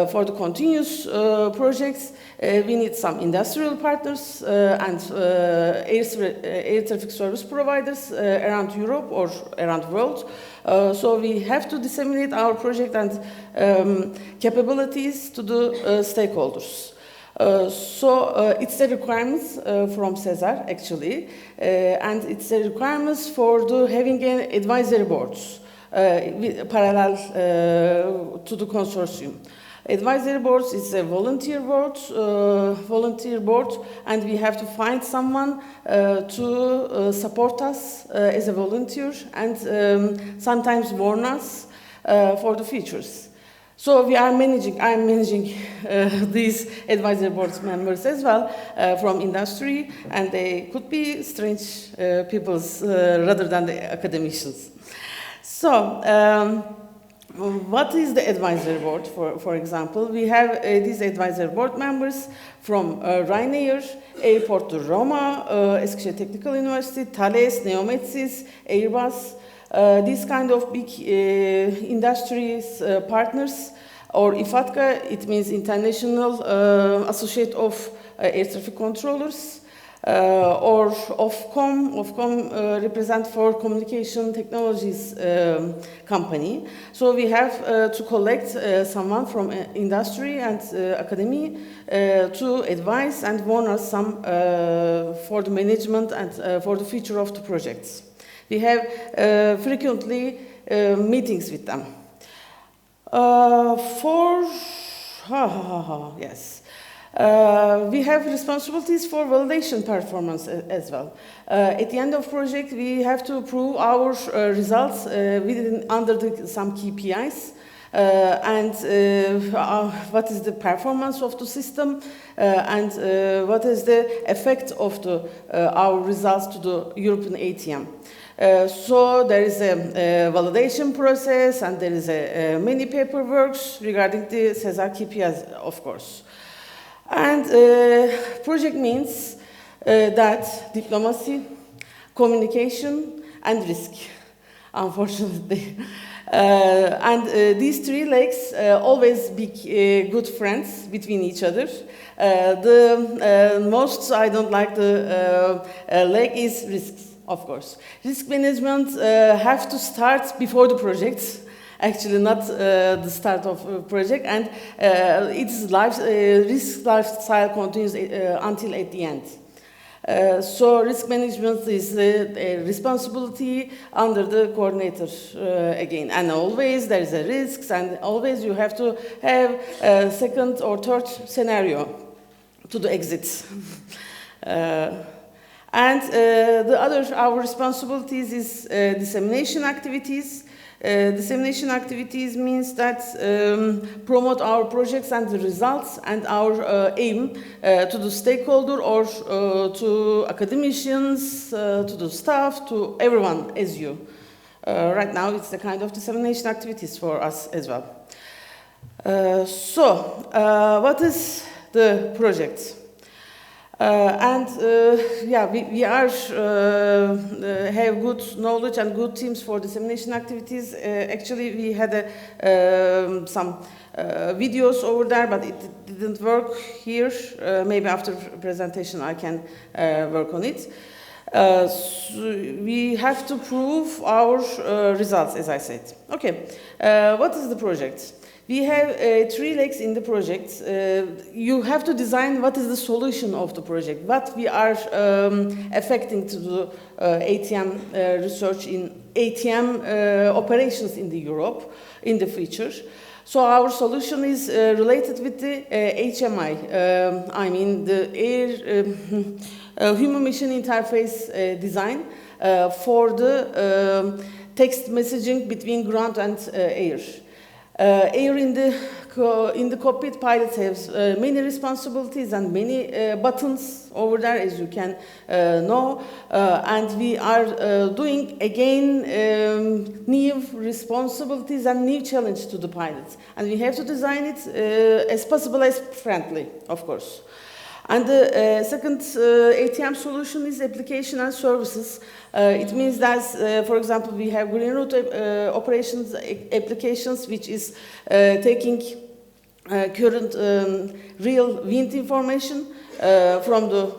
for the continuous projects, we need some industrial partners and air traffic service providers around Europe or around the world. So we have to disseminate our project and capabilities to the stakeholders. So it's a requirement from CESAR, actually, and it's a requirement for having an advisory boards parallel to the consortium. Advisory boards is a volunteer board, and we have to find someone to support us as a volunteer and sometimes warn us for the futures. So I'm managing these advisory board members as well from industry, and they could be strange people rather than the academicians. So, what is the advisory board, for example? We have these advisory board members from Ryanair, Airport to Roma, Eskişehir Technical University, Thales, Neometsis, Airbus, these kind of big industries partners, or IFATCA, it means International Associate of Air Traffic Controllers, or Ofcom represent for communication technologies company. So we have to collect someone from industry and academy to advise and warn us some for the management and for the future of the projects. We have frequently meetings with them. Yes. We have responsibilities for validation performance as well. At the end of project, we have to prove our results under some KPIs and what is the performance of the system and what is the effect of our results to the European ATM. So there is a validation process, and there is many paperwork regarding the CESAR KPIs, of course. And project means that diplomacy, communication, and risk, unfortunately. And these 3 legs always be good friends between each other. The most I don't like the leg is risks. of course. Risk management have to start before the project, actually not the start of a project, and its risk lifestyle continues until at the end. So risk management is a responsibility under the coordinator again, and always there is a risks, and always you have to have a second or third scenario to the exit. And our responsibilities is dissemination activities. Dissemination activities means that promote our projects and the results and our aim to the stakeholder or to academicians, to the staff, to everyone as you. Right now it's the kind of dissemination activities for us as well. What is the project? We have good knowledge and good teams for dissemination activities. Actually, we had some videos over there, but it didn't work here. Maybe after presentation I can work on it. We have to prove our results, as I said. Okay, what is the project? We have 3 legs in the project. You have to design what is the solution of the project, what we are affecting to the ATM research in ATM operations in the Europe in the future. So our solution is related with the HMI, I mean the human machine interface design for the text messaging between ground and air. Air in the cockpit, pilots have many responsibilities and many buttons over there, as you can know, and we are doing again new responsibilities and new challenge to the pilots, and we have to design it as possible as friendly, of course. And the second ATM solution is application and services. It means that, for example, we have green route operations applications, which is taking current real wind information from the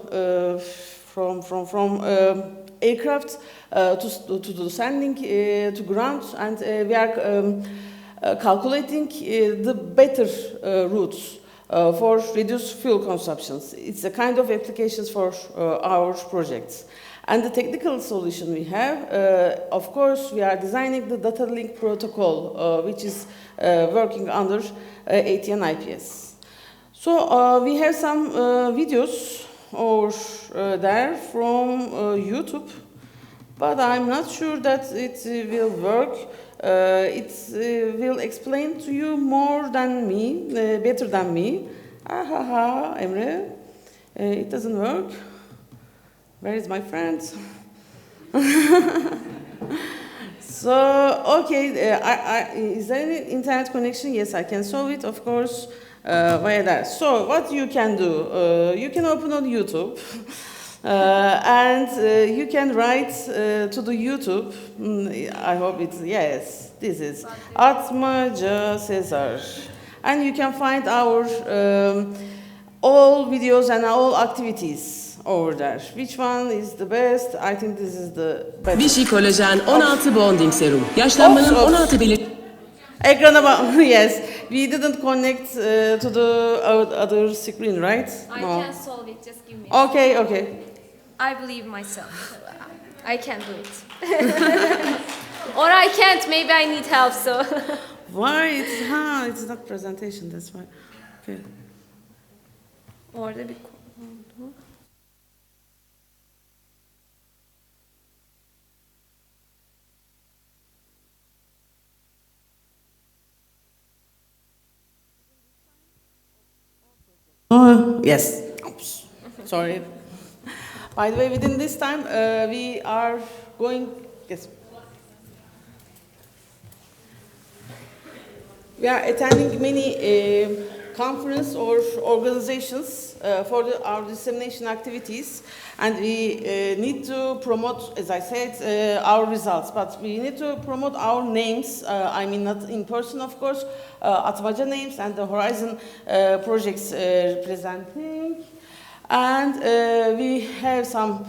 aircraft to the sending to ground, and we are calculating the better routes. For reduced fuel consumptions. It's a kind of applications for our projects. And the technical solution we have, of course, we are designing the data link protocol, which is working under ATN IPS. So we have some videos over there from YouTube, but I'm not sure that it will work. It will explain to you more than me, better than me. Emre, it doesn't work. Where is my friend? So, okay, is there any internet connection? Yes, I can solve it, of course, via that. So, what you can do? You can open on YouTube. And you can write to the YouTube. I hope it's, yes, this is Atmaca Cesar. And you can find our all videos and all activities over there. Which one is the best? I think this is the best. Vichy Collagen 16 Bonding Serum. Yaşlanmanın 16 belirti... Ekrana bak. Yes, we didn't connect to the other screen, right? I can solve it, just give me Okay, okay. I believe myself. I can do it. Or I can't, maybe I need help, so. Why? It's not presentation, that's why. Okay. Orada bir Oh, yes. Oops. Sorry. By the way, within this time, we are going, yes. We are attending many conference or organizations for our dissemination activities, and we need to promote, as I said, our results, but we need to promote our names, I mean not in person, of course, Atmaca names and the Horizon projects representing. And we have some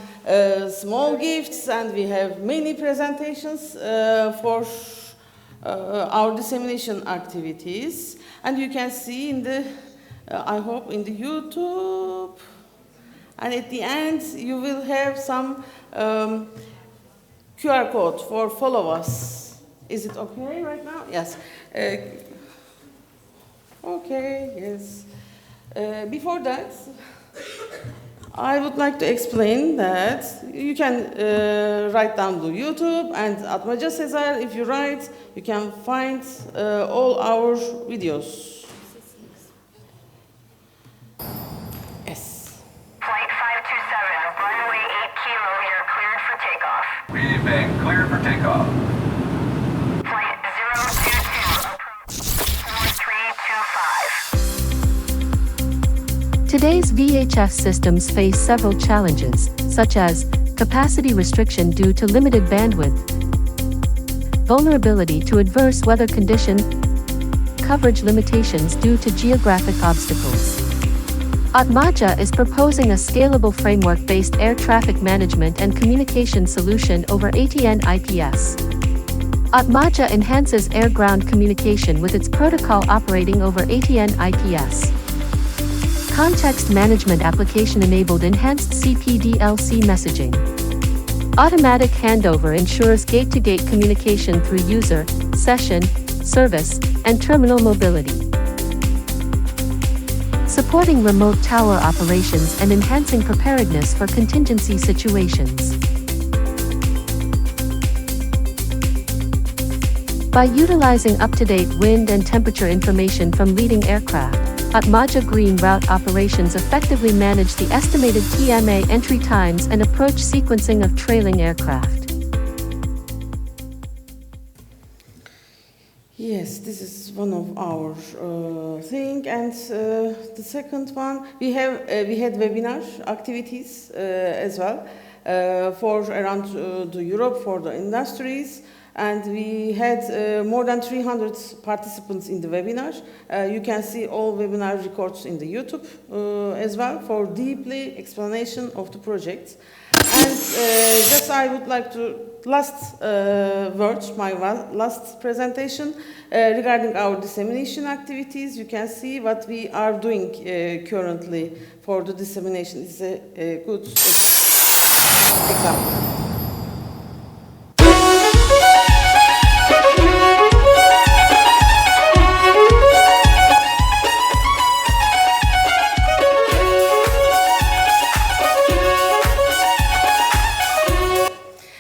small gifts, and we have many presentations for our dissemination activities. And you can see in the, I hope, in the YouTube. And at the end, you will have some QR code for follow us. Is it okay right now? Yes. Okay, yes. Before that, I would like to explain that you can write down the YouTube, and Atmaca Sezer, if you write, you can find all our videos. Yes. Flight 527, runway 8 kilo, you're cleared for takeoff. We've been cleared for takeoff. Flight 022, approach 4325. Today's VHF systems face several challenges, such as capacity restriction due to limited bandwidth, vulnerability to adverse weather conditions, coverage limitations due to geographic obstacles. Atmaca is proposing a scalable framework-based air traffic management and communication solution over ATN IPS. Atmaca enhances air-ground communication with its protocol operating over ATN IPS. Context Management Application enabled enhanced CPDLC messaging. Automatic handover ensures gate-to-gate communication through user, session, service, and terminal mobility. Supporting remote tower operations and enhancing preparedness for contingency situations. By utilizing up-to-date wind and temperature information from leading aircraft, Atmaca Green Route operations effectively manage the estimated TMA entry times and approach sequencing of trailing aircraft. Yes, this is one of our thing, and the second one, we had webinar activities as well for around the Europe for the industries. And we had more than 300 participants in the webinar. You can see all webinar records in the YouTube as well for deeply explanation of the project. And just I would like to last words, my last presentation regarding our dissemination activities. You can see what we are doing currently for the dissemination. It's a good example.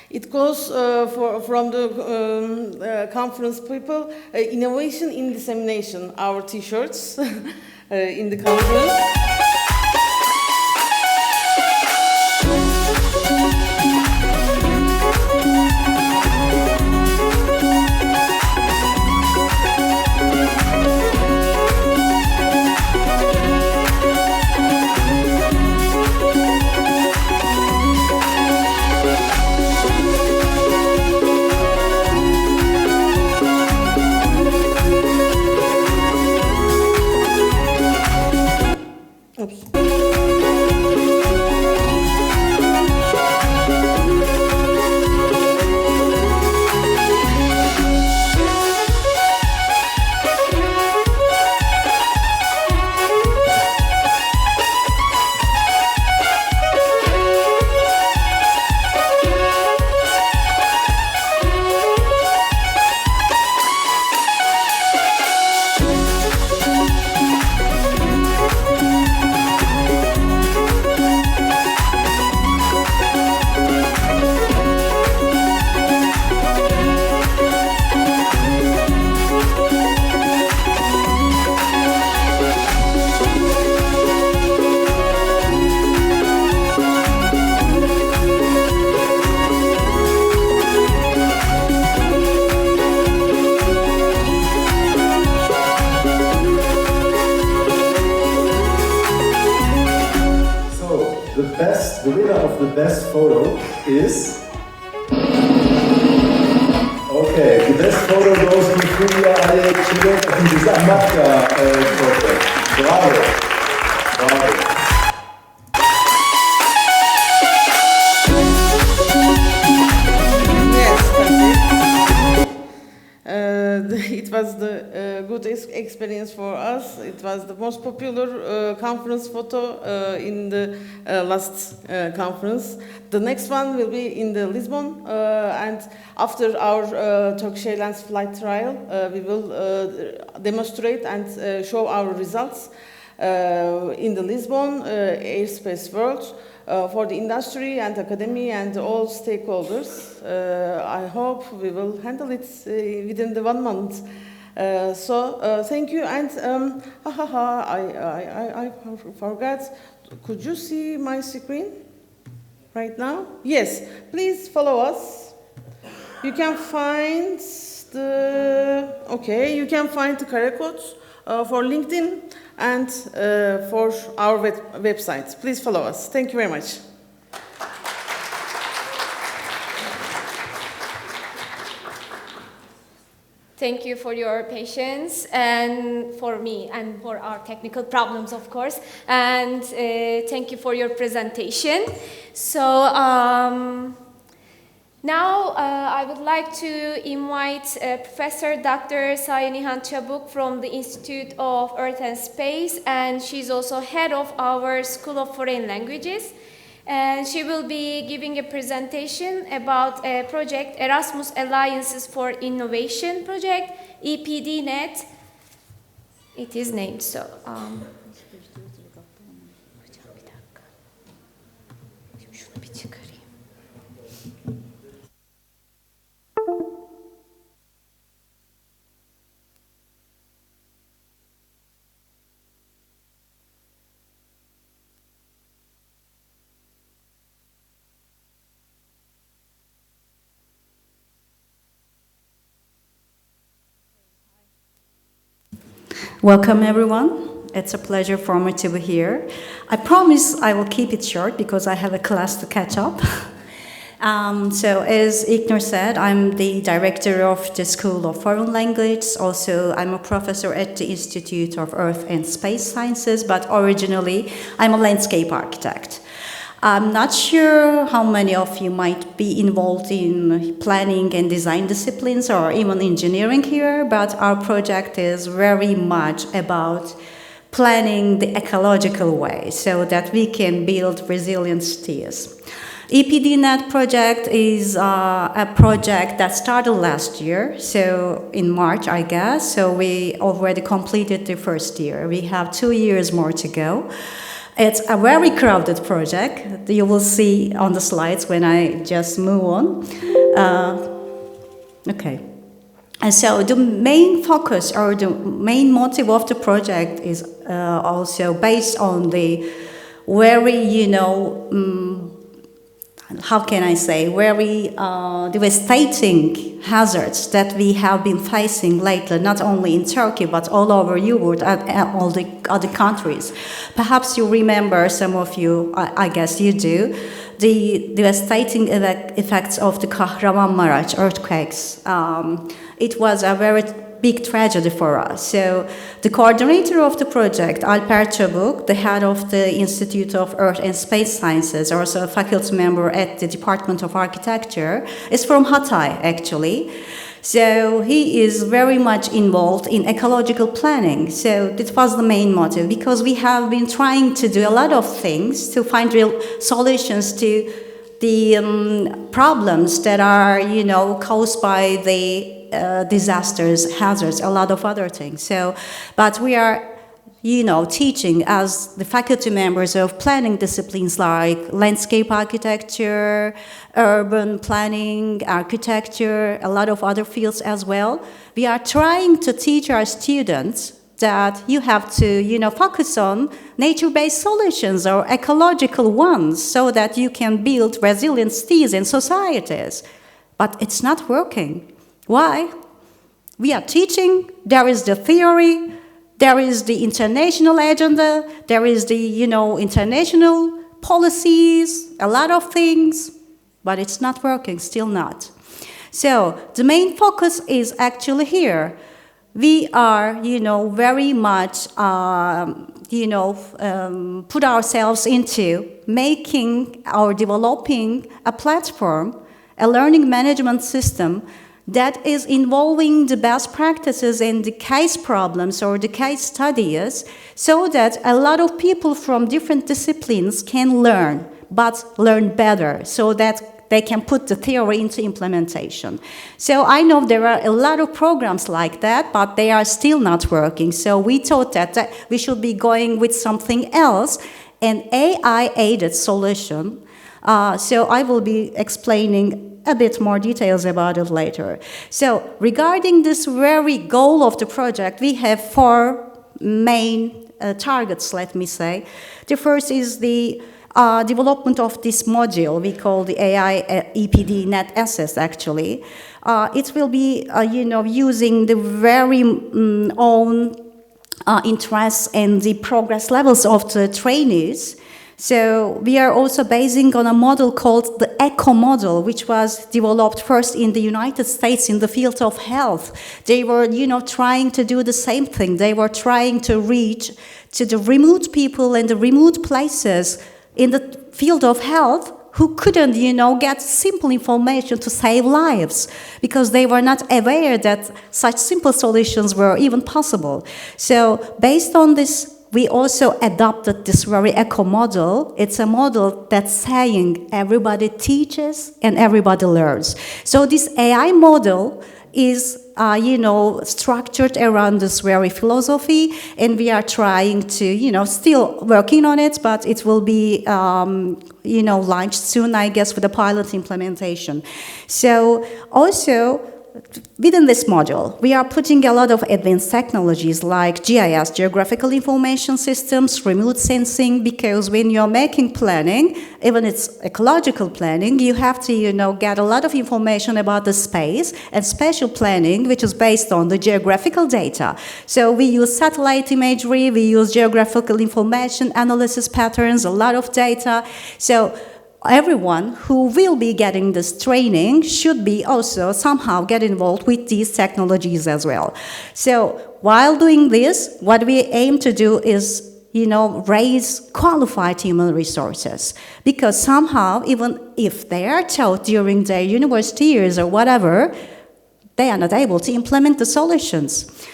It goes from the conference people, innovation in dissemination, our t-shirts in the conference. The winner of the best photo is... Okay, the best photo goes to Fulya Alekçi'nin of the Atmaca project. Bravo! Bravo! was the good experience for us. It was the most popular conference photo in the last conference. The next one will be in the Lisbon, and after our Turkish Airlines flight trial, we will demonstrate and show our results in the Lisbon Airspace World for the industry and academy and all stakeholders. I hope we will handle it within the 1 month. So thank you, and I forgot. Could you see my screen right now? Yes, please follow us. You can find you can find the QR codes for LinkedIn and for our website. Please follow us. Thank you very much. Thank you for your patience and for me and for our technical problems, of course. And thank you for your presentation. So now I would like to invite Professor Dr. Sayenihan Çabuk from the Institute of Earth and Space, and she's also head of our School of Foreign Languages. And she will be giving a presentation about a project, Erasmus Alliances for Innovation project, EPDNet. It is named so. Welcome, everyone. It's a pleasure for me to be here. I promise I will keep it short because I have a class to catch up. So as Ignor said, I'm the director of the School of Foreign Language. Also, I'm a professor at the Institute of Earth and Space Sciences, but originally I'm a landscape architect. I'm not sure how many of you might be involved in planning and design disciplines or even engineering here, but our project is very much about planning the ecological way so that we can build resilient cities. EPDNet project is a project that started last year, so in March, I guess, so we already completed the first year. We have 2 years more to go. It's a very crowded project. You will see on the slides when I just move on. Okay. And so the main focus or the main motive of the project is also based on the very, how can I say, very devastating hazards that we have been facing lately, not only in Turkey, but all over Europe and all the other countries. Perhaps you remember, some of you, I guess you do, the devastating effects of the Kahramanmaraş earthquakes. It was a very big tragedy for us. So the coordinator of the project, Alper Çabuk, the head of the Institute of Earth and Space Sciences, also a faculty member at the Department of Architecture, is from Hatay, actually. So he is very much involved in ecological planning. So that was the main motive, because we have been trying to do a lot of things to find real solutions to the problems that are, caused by the disasters, hazards, a lot of other things. So, but we are, teaching as the faculty members of planning disciplines like landscape architecture, urban planning, architecture, a lot of other fields as well. We are trying to teach our students that you have to, focus on nature-based solutions or ecological ones so that you can build resilient cities and societies. But it's not working. Why? We are teaching, there is the theory, there is the international agenda, there is the, international policies, a lot of things, but it's not working, still not. So the main focus is actually here. We are, very much, put ourselves into making or developing a platform, a learning management system that is involving the best practices and the case problems or the case studies so that a lot of people from different disciplines can learn, but learn better so that they can put the theory into implementation. So I know there are a lot of programs like that, but they are still not working. So we thought that we should be going with something else, an AI-aided solution. So I will be explaining a bit more details about it later. So regarding this very goal of the project, we have 4 main targets, let me say. The first is the development of this module we call the AI EPD net assets actually. It will be, using the very own interests and the progress levels of the trainees. So we are also basing on a model called the ECHO model, which was developed first in the United States in the field of health. They were, trying to do the same thing. They were trying to reach to the remote people and the remote places in the field of health who couldn't, get simple information to save lives because they were not aware that such simple solutions were even possible. So based on this, we also adopted this very ECHO model. It's a model that's saying everybody teaches and everybody learns. So this AI model is, structured around this very philosophy, and we are trying to, still working on it, but it will be, launched soon, I guess, for the pilot implementation. So also, within this module, we are putting a lot of advanced technologies like GIS, Geographical Information Systems, remote sensing, because when you're making planning, even it's ecological planning, you have to, get a lot of information about the space, and spatial planning, which is based on the geographical data. So we use satellite imagery, we use geographical information, analysis patterns, a lot of data. So everyone who will be getting this training should be also somehow get involved with these technologies as well. So while doing this, what we aim to do is, raise qualified human resources. Because somehow, even if they are taught during their university years or whatever, they are not able to implement the solutions.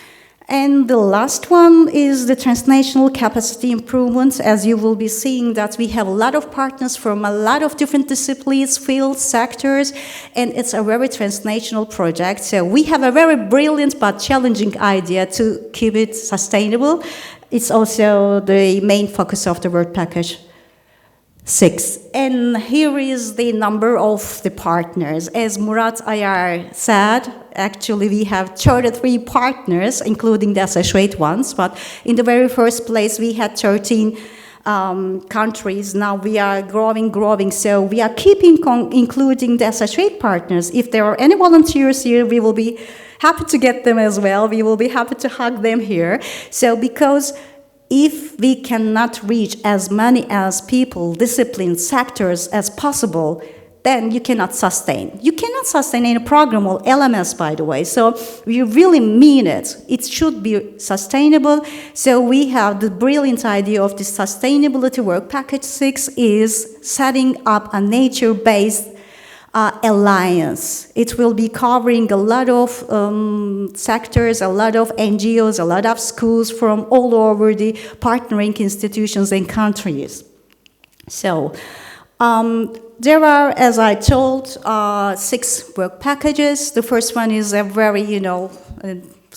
And the last one is the transnational capacity improvement. As you will be seeing that we have a lot of partners from a lot of different disciplines, fields, sectors, and it's a very transnational project. So we have a very brilliant but challenging idea to keep it sustainable. It's also the main focus of the work package 6. And here is the number of the partners. As Murat Ayar said, actually we have 33 partners, including the associate ones, but in the very first place we had 13 countries. Now we are growing, so we are keeping including the associate partners. If there are any volunteers here, we will be happy to get them as well. We will be happy to hug them here. So because if we cannot reach as many as people, disciplines, sectors as possible, then you cannot sustain. You cannot sustain any program or LMS, by the way. So we really mean it. It should be sustainable. So we have the brilliant idea of the sustainability work package 6 is setting up a nature-based alliance. It will be covering a lot of sectors, a lot of NGOs, a lot of schools from all over the partnering institutions and countries. So there are, as I told, 6 work packages. The first one is a very,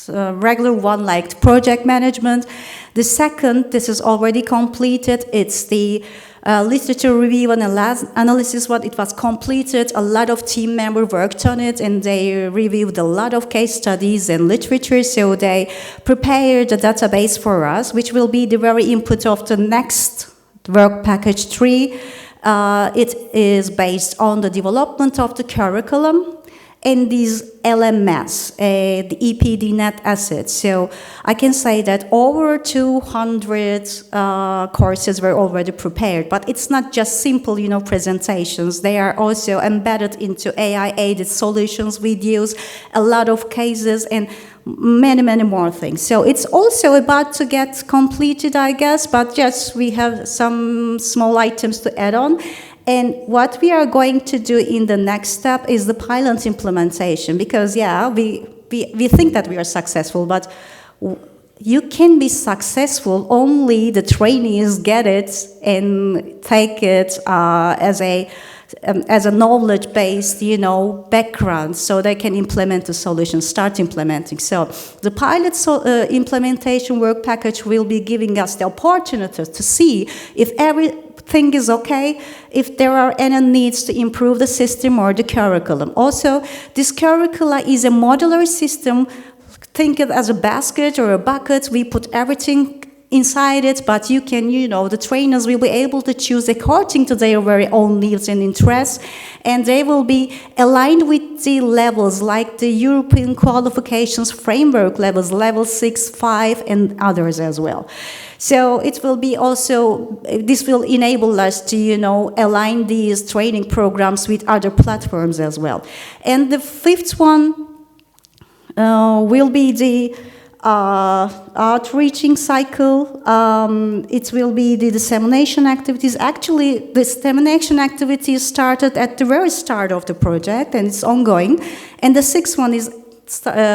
regular one like project management. The second, this is already completed. It's the literature review and analysis, what it was completed. A lot of team members worked on it and they reviewed a lot of case studies and literature, so they prepared a database for us, which will be the very input of the next work package 3. It is based on the development of the curriculum and these LMS, the EPD net assets. So I can say that over 200 courses were already prepared, but it's not just simple, presentations. They are also embedded into AI-aided solutions, videos, a lot of cases, and many, many more things. So it's also about to get completed, I guess, but just we have some small items to add on. And what we are going to do in the next step is the pilot implementation, because yeah, we think that we are successful, but you can be successful only the trainees get it and take it as a knowledge-based, background, so they can implement the solution, start implementing. So the pilot implementation work package will be giving us the opportunity to see if everything is okay, if there are any needs to improve the system or the curriculum. Also, this curricula is a modular system. Think it as a basket or a bucket. We put everything inside it, but you can, the trainers will be able to choose according to their very own needs and interests, and they will be aligned with the levels like the European qualifications framework levels, level 6, 5, and others as well. So it will be also, this will enable us to, align these training programs with other platforms as well. And the fifth one will be the outreaching cycle. It will be the dissemination activities. Actually, the dissemination activities started at the very start of the project, and it's ongoing. And the sixth one is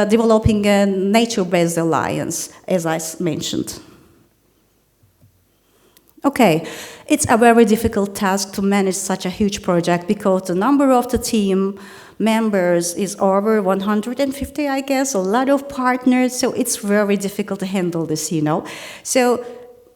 developing a nature-based alliance, as I mentioned. Okay, it's a very difficult task to manage such a huge project because the number of the team members is over 150, I guess, a lot of partners, so it's very difficult to handle this, So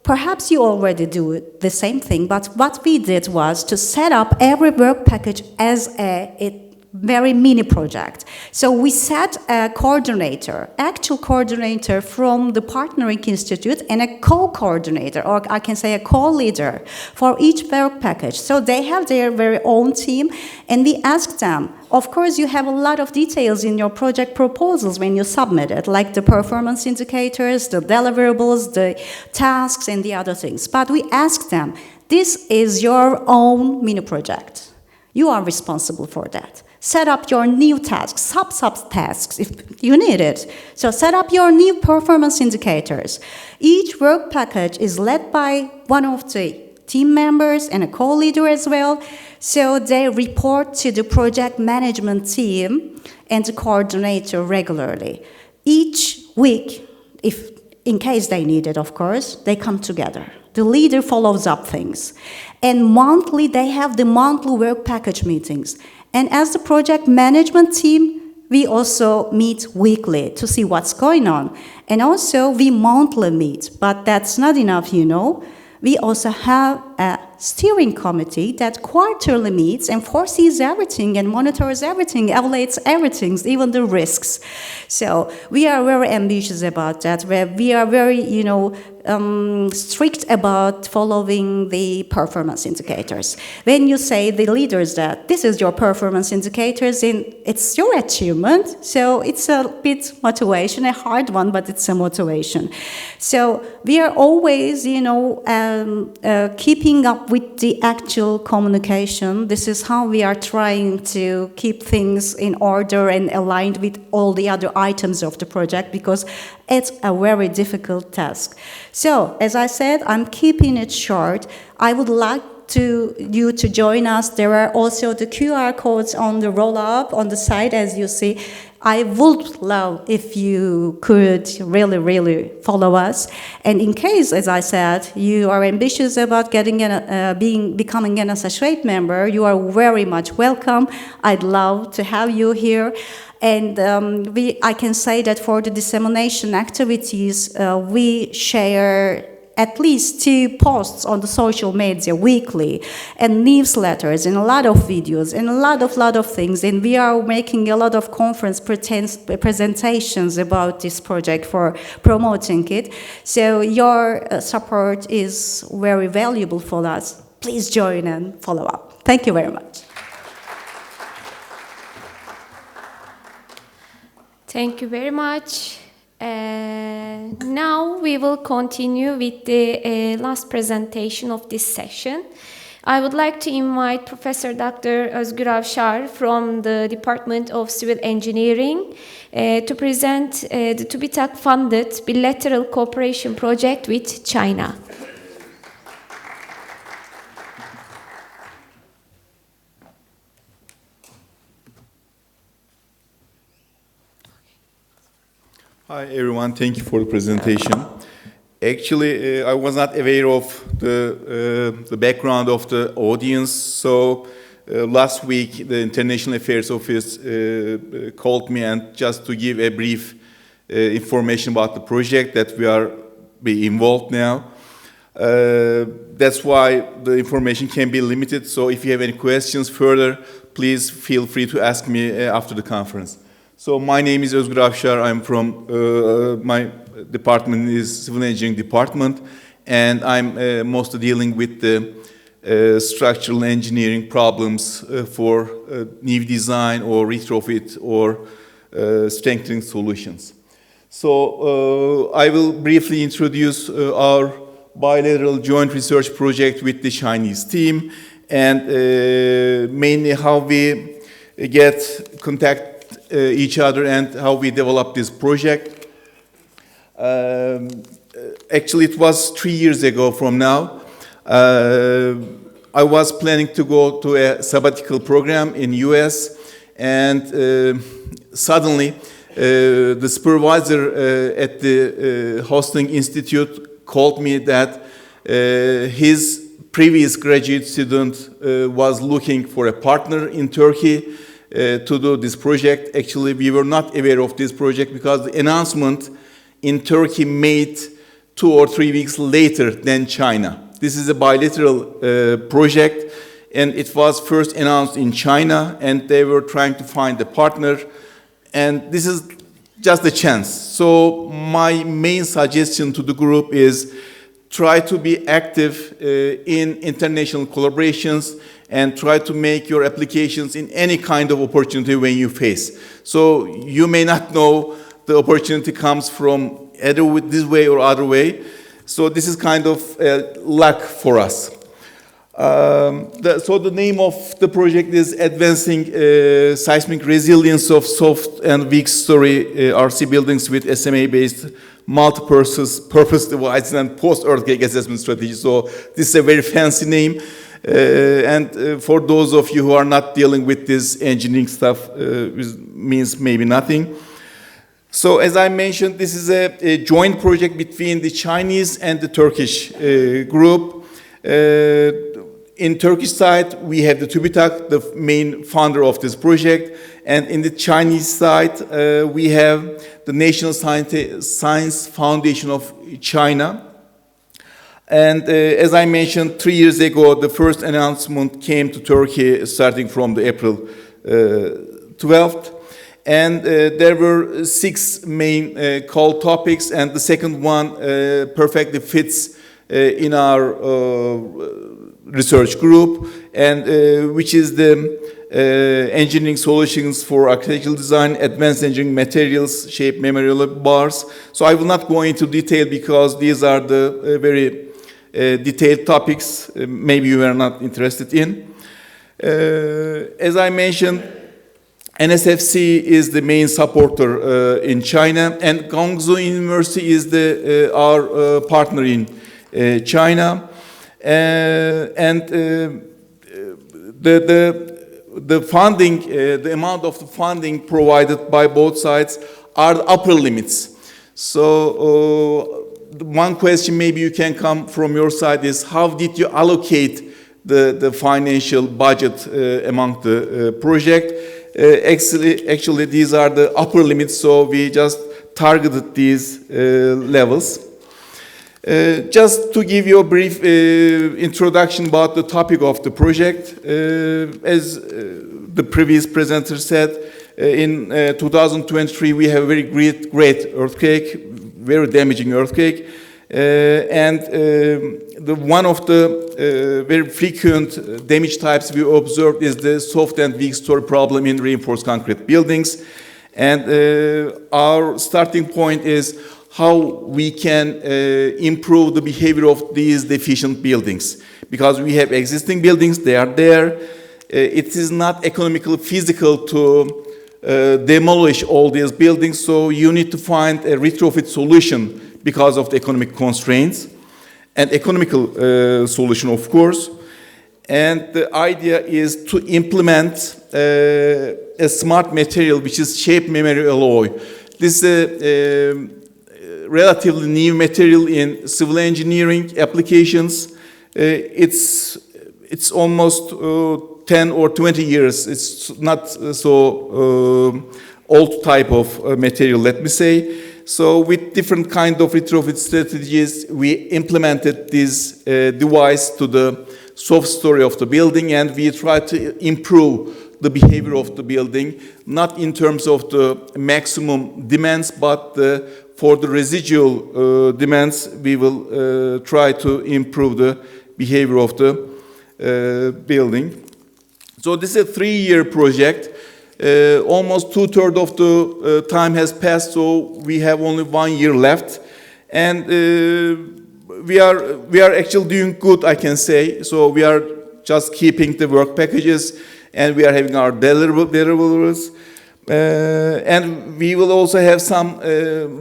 perhaps you already do the same thing, but what we did was to set up every work package as a very mini project. So we set a coordinator, actual coordinator from the partnering institute, and a co-coordinator, or I can say a co-leader for each work package. So they have their very own team, and we asked them, of course, you have a lot of details in your project proposals when you submit it, like the performance indicators, the deliverables, the tasks, and the other things. But we asked them, this is your own mini project. You are responsible for that. Set up your new tasks, sub-tasks if you need it. So set up your new performance indicators. Each work package is led by one of the team members and a co-leader as well. So they report to the project management team and the coordinator regularly. Each week, in case they need it, of course, they come together. The leader follows up things. And monthly, they have the monthly work package meetings. And as the project management team, we also meet weekly to see what's going on. And also, we monthly meet, but that's not enough, We also have a steering committee that quarterly meets and foresees everything and monitors everything, evaluates everything, even the risks. So we are very ambitious about that. We are very, strict about following the performance indicators. When you say the leaders that this is your performance indicators, then it's your achievement. So it's a bit motivation, a hard one, but it's a motivation. So we are always, keeping up with the actual communication. This is how we are trying to keep things in order and aligned with all the other items of the project, because it's a very difficult task. So, as I said, I'm keeping it short. I would like you to join us. There are also the QR codes on the roll-up on the side, as you see. I would love if you could really follow us. And in case, as I said, you are ambitious about becoming an associate member, you are very much welcome. I'd love to have you here. And I can say that for the dissemination activities, we share at least 2 posts on the social media weekly, and newsletters, and a lot of videos, and a lot of things. And we are making a lot of conference presentations about this project for promoting it. So your support is very valuable for us. Please join and follow up. Thank you very much. Thank you very much. Now we will continue with the last presentation of this session. I would like to invite Professor Dr. Özgür Avşar from the Department of Civil Engineering to present the TÜBİTAK-funded bilateral cooperation project with China. Hi everyone, thank you for the presentation. Actually, I was not aware of the background of the audience, so last week the International Affairs Office called me and just to give a brief information about the project that we are be involved now. That's why the information can be limited, so if you have any questions further, please feel free to ask me after the conference. So my name is Özgür Avşar. I'm from, my department is Civil Engineering Department, and I'm mostly dealing with the structural engineering problems for new design or retrofit or strengthening solutions. So I will briefly introduce our bilateral joint research project with the Chinese team, and mainly how we get contact each other and how we develop this project. Actually, it was 3 years ago from now. I was planning to go to a sabbatical program in US, and suddenly the supervisor at the hosting institute called me that his previous graduate student was looking for a partner in Turkey to do this project. Actually, we were not aware of this project because the announcement in Turkey made 2 or 3 weeks later than China. This is a bilateral project, and it was first announced in China, and they were trying to find a partner, and this is just a chance. So my main suggestion to the group is try to be active in international collaborations and try to make your applications in any kind of opportunity when you face. So you may not know the opportunity comes from either with this way or other way. So this is kind of luck for us. So the name of the project is Advancing Seismic Resilience of Soft and Weak Story RC Buildings with SMA-based Multi-Purpose Devices and Post-Earthquake Assessment Strategy. So this is a very fancy name. And for those of you who are not dealing with this engineering stuff, means maybe nothing. So as I mentioned, this is a joint project between the Chinese and the Turkish group. In Turkish side, we have the TÜBİTAK, the main founder of this project. And in the Chinese side, we have the National Science Foundation of China. And as I mentioned, 3 years ago, the first announcement came to Turkey starting from the April 12th. And there were 6 main call topics, and the second one perfectly fits in our research group, and which is the engineering solutions for architectural design, advanced engineering materials, shape memorial bars. So I will not go into detail because these are the very detailed topics maybe you are not interested in. As I mentioned, NSFC is the main supporter in China, and Guangzhou University is our partner in China. And the funding, the amount of the funding provided by both sides are the upper limits. So one question maybe you can come from your side is how did you allocate the financial budget among the project? Actually, these are the upper limits, so we just targeted these levels. Just to give you a brief introduction about the topic of the project, as the previous presenter said, in 2023 we have a very great earthquake, very damaging earthquake, and one of the very frequent damage types we observed is the soft and weak story problem in reinforced concrete buildings. And our starting point is how we can improve the behavior of these deficient buildings. Because we have existing buildings, they are there. It is not economically feasible to demolish all these buildings, so you need to find a retrofit solution because of the economic constraints, and economical solution, of course. And the idea is to implement a smart material which is shape memory alloy. This is a relatively new material in civil engineering applications. It's almost 10 or 20 years. It's not so old type of material, let me say. So with different kind of retrofit strategies, we implemented this device to the soft story of the building, and we try to improve the behavior of the building, not in terms of the maximum demands, but for the residual demands, we will try to improve the behavior of the building. So this is a 3-year project. Almost 2/3 of the time has passed, so we have only 1 year left, and we are actually doing good, I can say. So we are just keeping the work packages, and we are having our deliverables, and we will also have some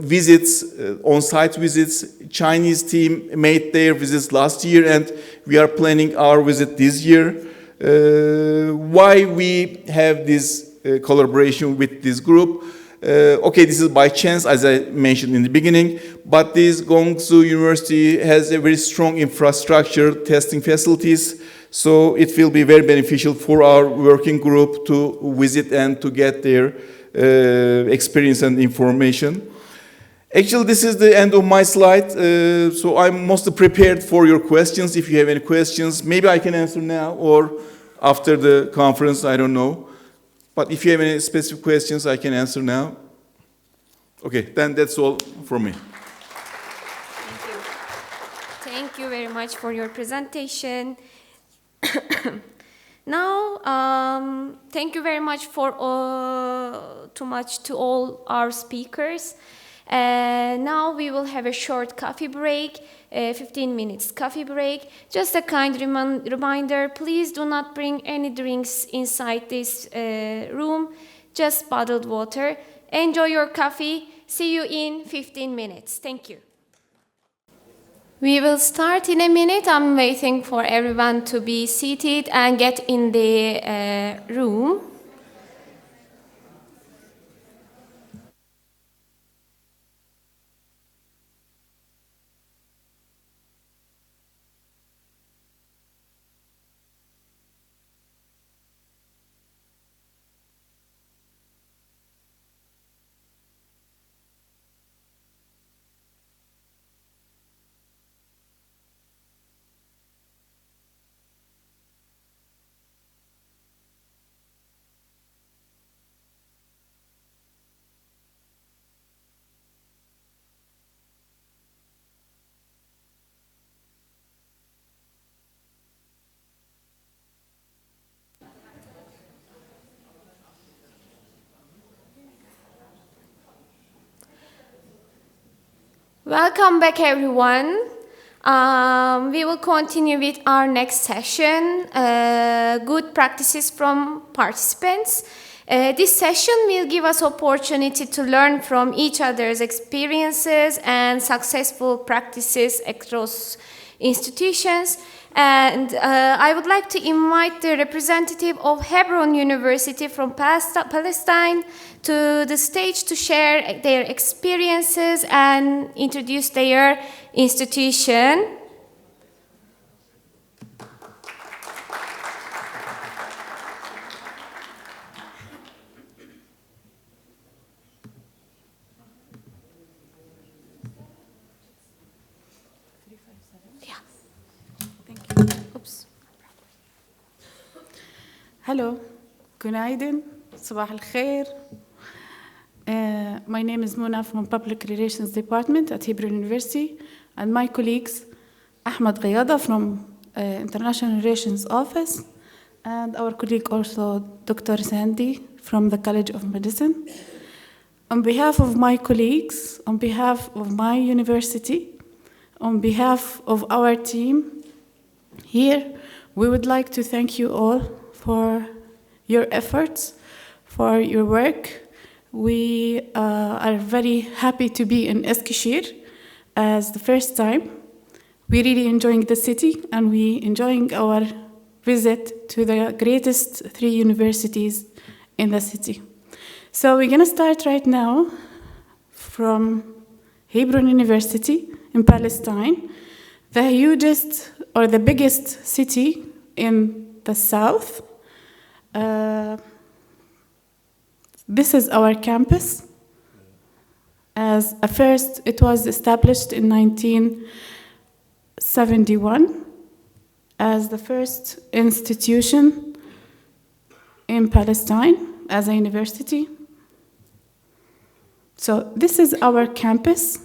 visits, on-site visits. Chinese team made their visits last year, and we are planning our visit this year. Why we have this collaboration with this group? Okay, this is by chance, as I mentioned in the beginning, but this Gongsu University has a very strong infrastructure, testing facilities, so it will be very beneficial for our working group to visit and to get their experience and information. Actually, this is the end of my slide, so I'm mostly prepared for your questions. If you have any questions, maybe I can answer now or after the conference, I don't know. But if you have any specific questions, I can answer now. Okay, then that's all from me. Thank you. Thank you very much for your presentation. Now, thank you very much for to all our speakers. Now we will have a short coffee break, 15 minutes coffee break. Just a kind reminder, please do not bring any drinks inside this room, just bottled water. Enjoy your coffee. See you in 15 minutes. Thank you. We will start in a minute. I'm waiting for everyone to be seated and get in the room. Welcome back, everyone. We will continue with our next session, good practices from participants. This session will give us opportunity to learn from each other's experiences and successful practices across institutions. And I would like to invite the representative of Hebron University from Palestine to the stage to share their experiences and introduce their institution. Hello, günaydın, sabah al-khair. My name is Mona from Public Relations Department at Hebron University, and my colleagues, Ahmed Ghayada from International Relations Office, and our colleague also, Dr. Sandy from the College of Medicine. On behalf of my colleagues, on behalf of my university, on behalf of our team here, we would like to thank you all for your efforts, for your work. We are very happy to be in Eskişehir as the first time. We're really enjoying the city, and we enjoying our visit to the greatest 3 universities in the city. So we're gonna start right now from Hebron University in Palestine, the hugest or the biggest city in the south. This is our campus. As a first, it was established in 1971 as the first institution in Palestine as a university. So this is our campus.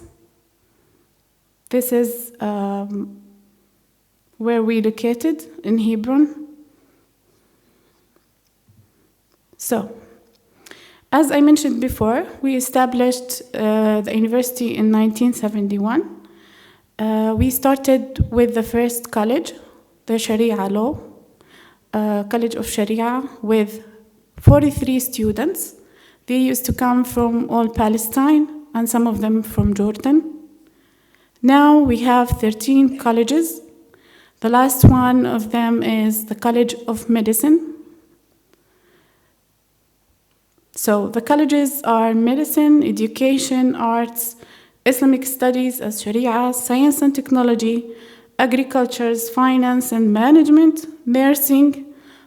This is where we located in Hebron. So, as I mentioned before, we established the university in 1971. We started with the first college, the Sharia Law, College of Sharia, with 43 students. They used to come from all Palestine and some of them from Jordan. Now we have 13 colleges. The last one of them is the College of Medicine. So the colleges are medicine, education, arts, Islamic studies as Sharia, science and technology, agriculture, finance and management, nursing,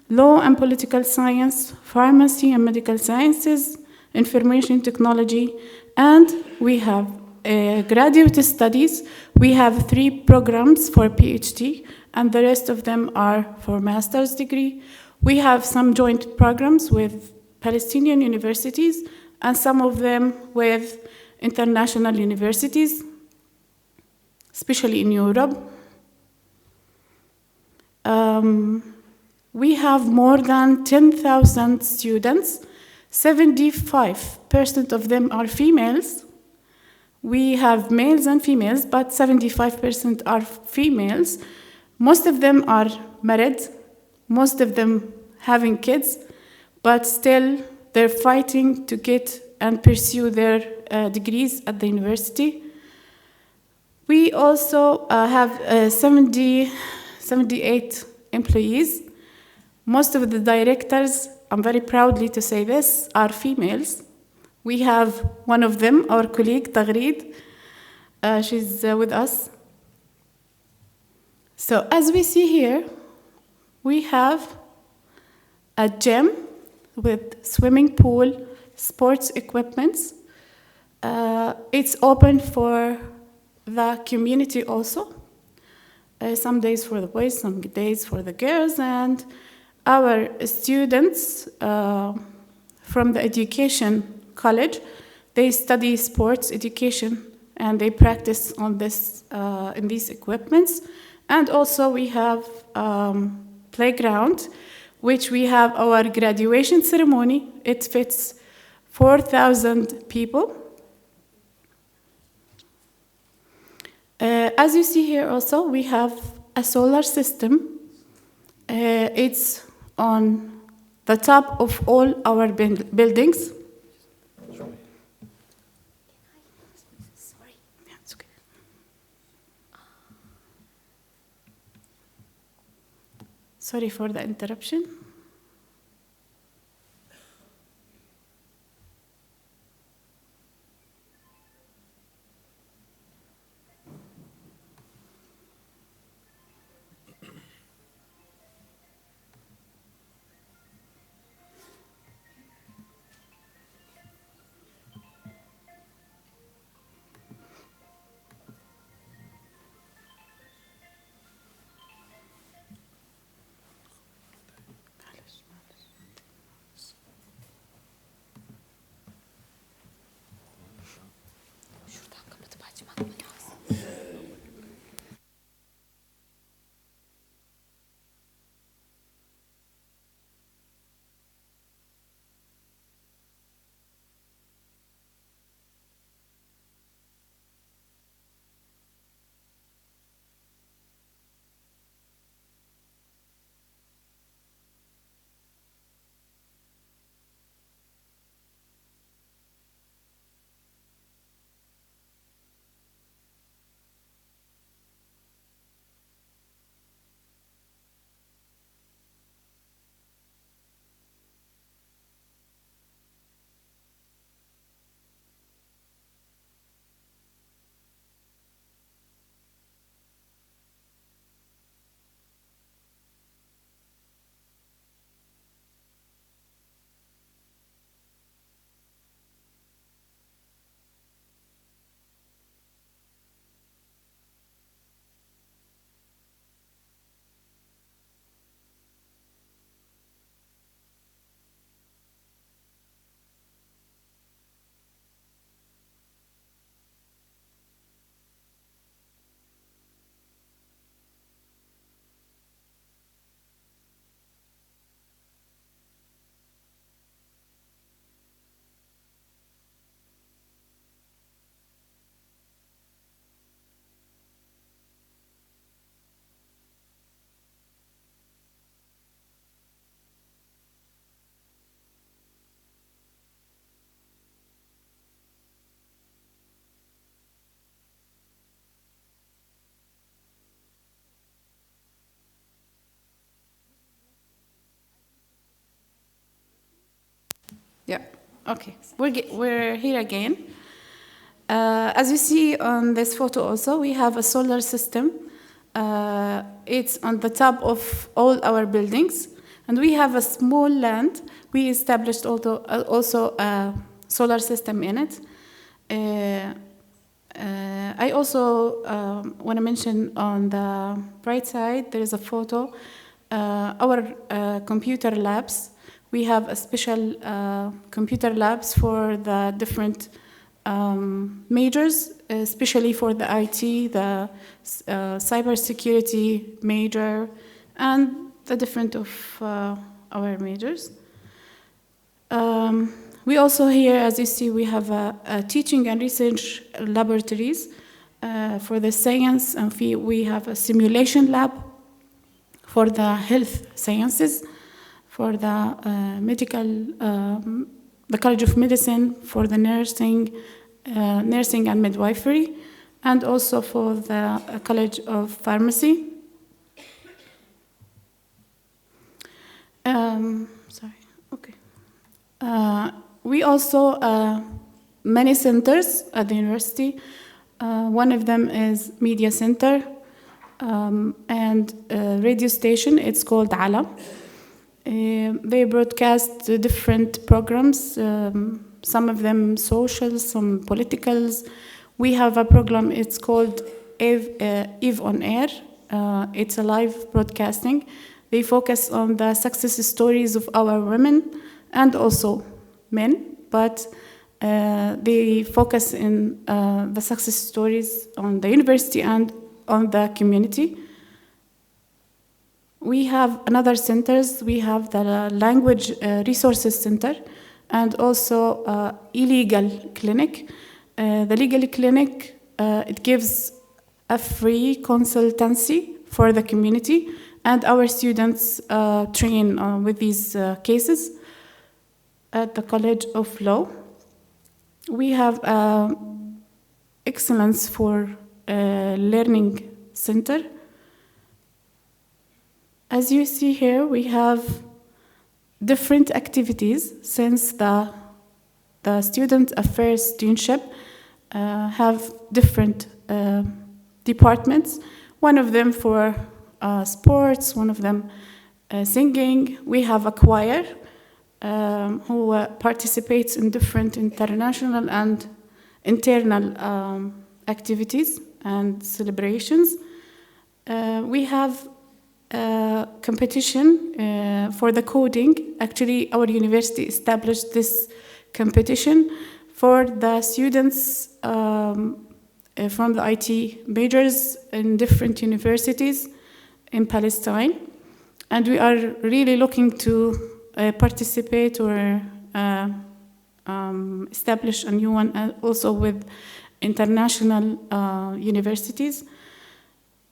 law and political science, pharmacy and medical sciences, information technology, and we have graduate studies. We have 3 programs for PhD, and the rest of them are for master's degree. We have some joint programs with Palestinian universities, and some of them with international universities, especially in Europe. We have more than 10,000 students. 75% of them are females. We have males and females, but 75% are females. Most of them are married, most of them having kids, but still they're fighting to get and pursue their degrees at the university. We also have 78 employees. Most of the directors, I'm very proudly to say this, are females. We have one of them, our colleague, Taghreed. She's with us. So as we see here, we have a gym with swimming pool, sports equipments. It's open for the community also. Some days for the boys, some days for the girls, and our students from the education college, they study sports education and they practice on this in these equipments. And also we have playground, which we have our graduation ceremony. It fits 4,000 people. As you see here also, we have a solar system. It's on the top of all our buildings. Sorry for the interruption. Yeah, okay. We're here again. As you see on this photo also, we have a solar system. It's on the top of all our buildings. And we have a small land. We established also a solar system in it. I also want to mention on the right side, there is a photo. Our computer labs, we have a special computer labs for the different majors, especially for the IT, the cybersecurity major, and the different of our majors. We also here, as you see, we have a teaching and research laboratories for the science, and we have a simulation lab for the health sciences, for the medical, the College of Medicine, for the nursing and midwifery, and also for the College of Pharmacy. We also many centers at the university. One of them is Media Center and radio station. It's called Alam. They broadcast different programs, some of them social, some politicals. We have a program, it's called Eve on Air. It's a live broadcasting. They focus on the success stories of our women and also men, but they focus in the success stories on the university and on the community. We have another centers. We have the Language Resources Center and also illegal clinic. The legal clinic, it gives a free consultancy for the community, and our students train with these cases at the College of Law. We have Excellence for Learning Center. As you see here, we have different activities since the Student Affairs Studentship have different departments. One of them for sports, one of them singing. We have a choir who participates in different international and internal activities and celebrations. We have competition for the coding. Actually, our university established this competition for the students from the IT majors in different universities in Palestine. And we are really looking to participate or establish a new one also with international universities.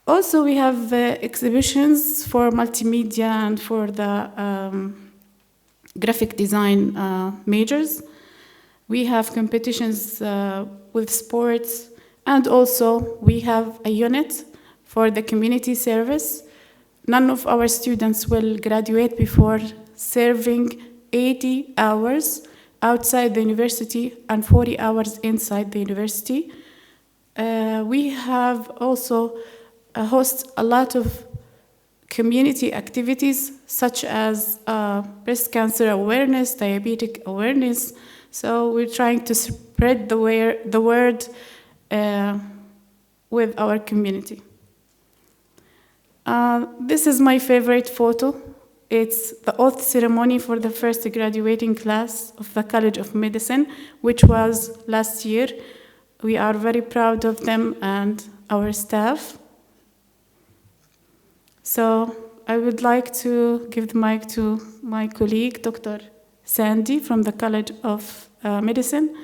Also, we have exhibitions for multimedia and for the graphic design majors. We have competitions with sports, and also we have a unit for the community service. None of our students will graduate before serving 80 hours outside the university and 40 hours inside the university. We have also host a lot of community activities such as breast cancer awareness, diabetic awareness. So we're trying to spread the word with our community. This is my favorite photo. It's the oath ceremony for the first graduating class of the College of Medicine, which was last year. We are very proud of them and our staff. So I would like to give the mic to my colleague, Dr. Sandy from the College of Medicine.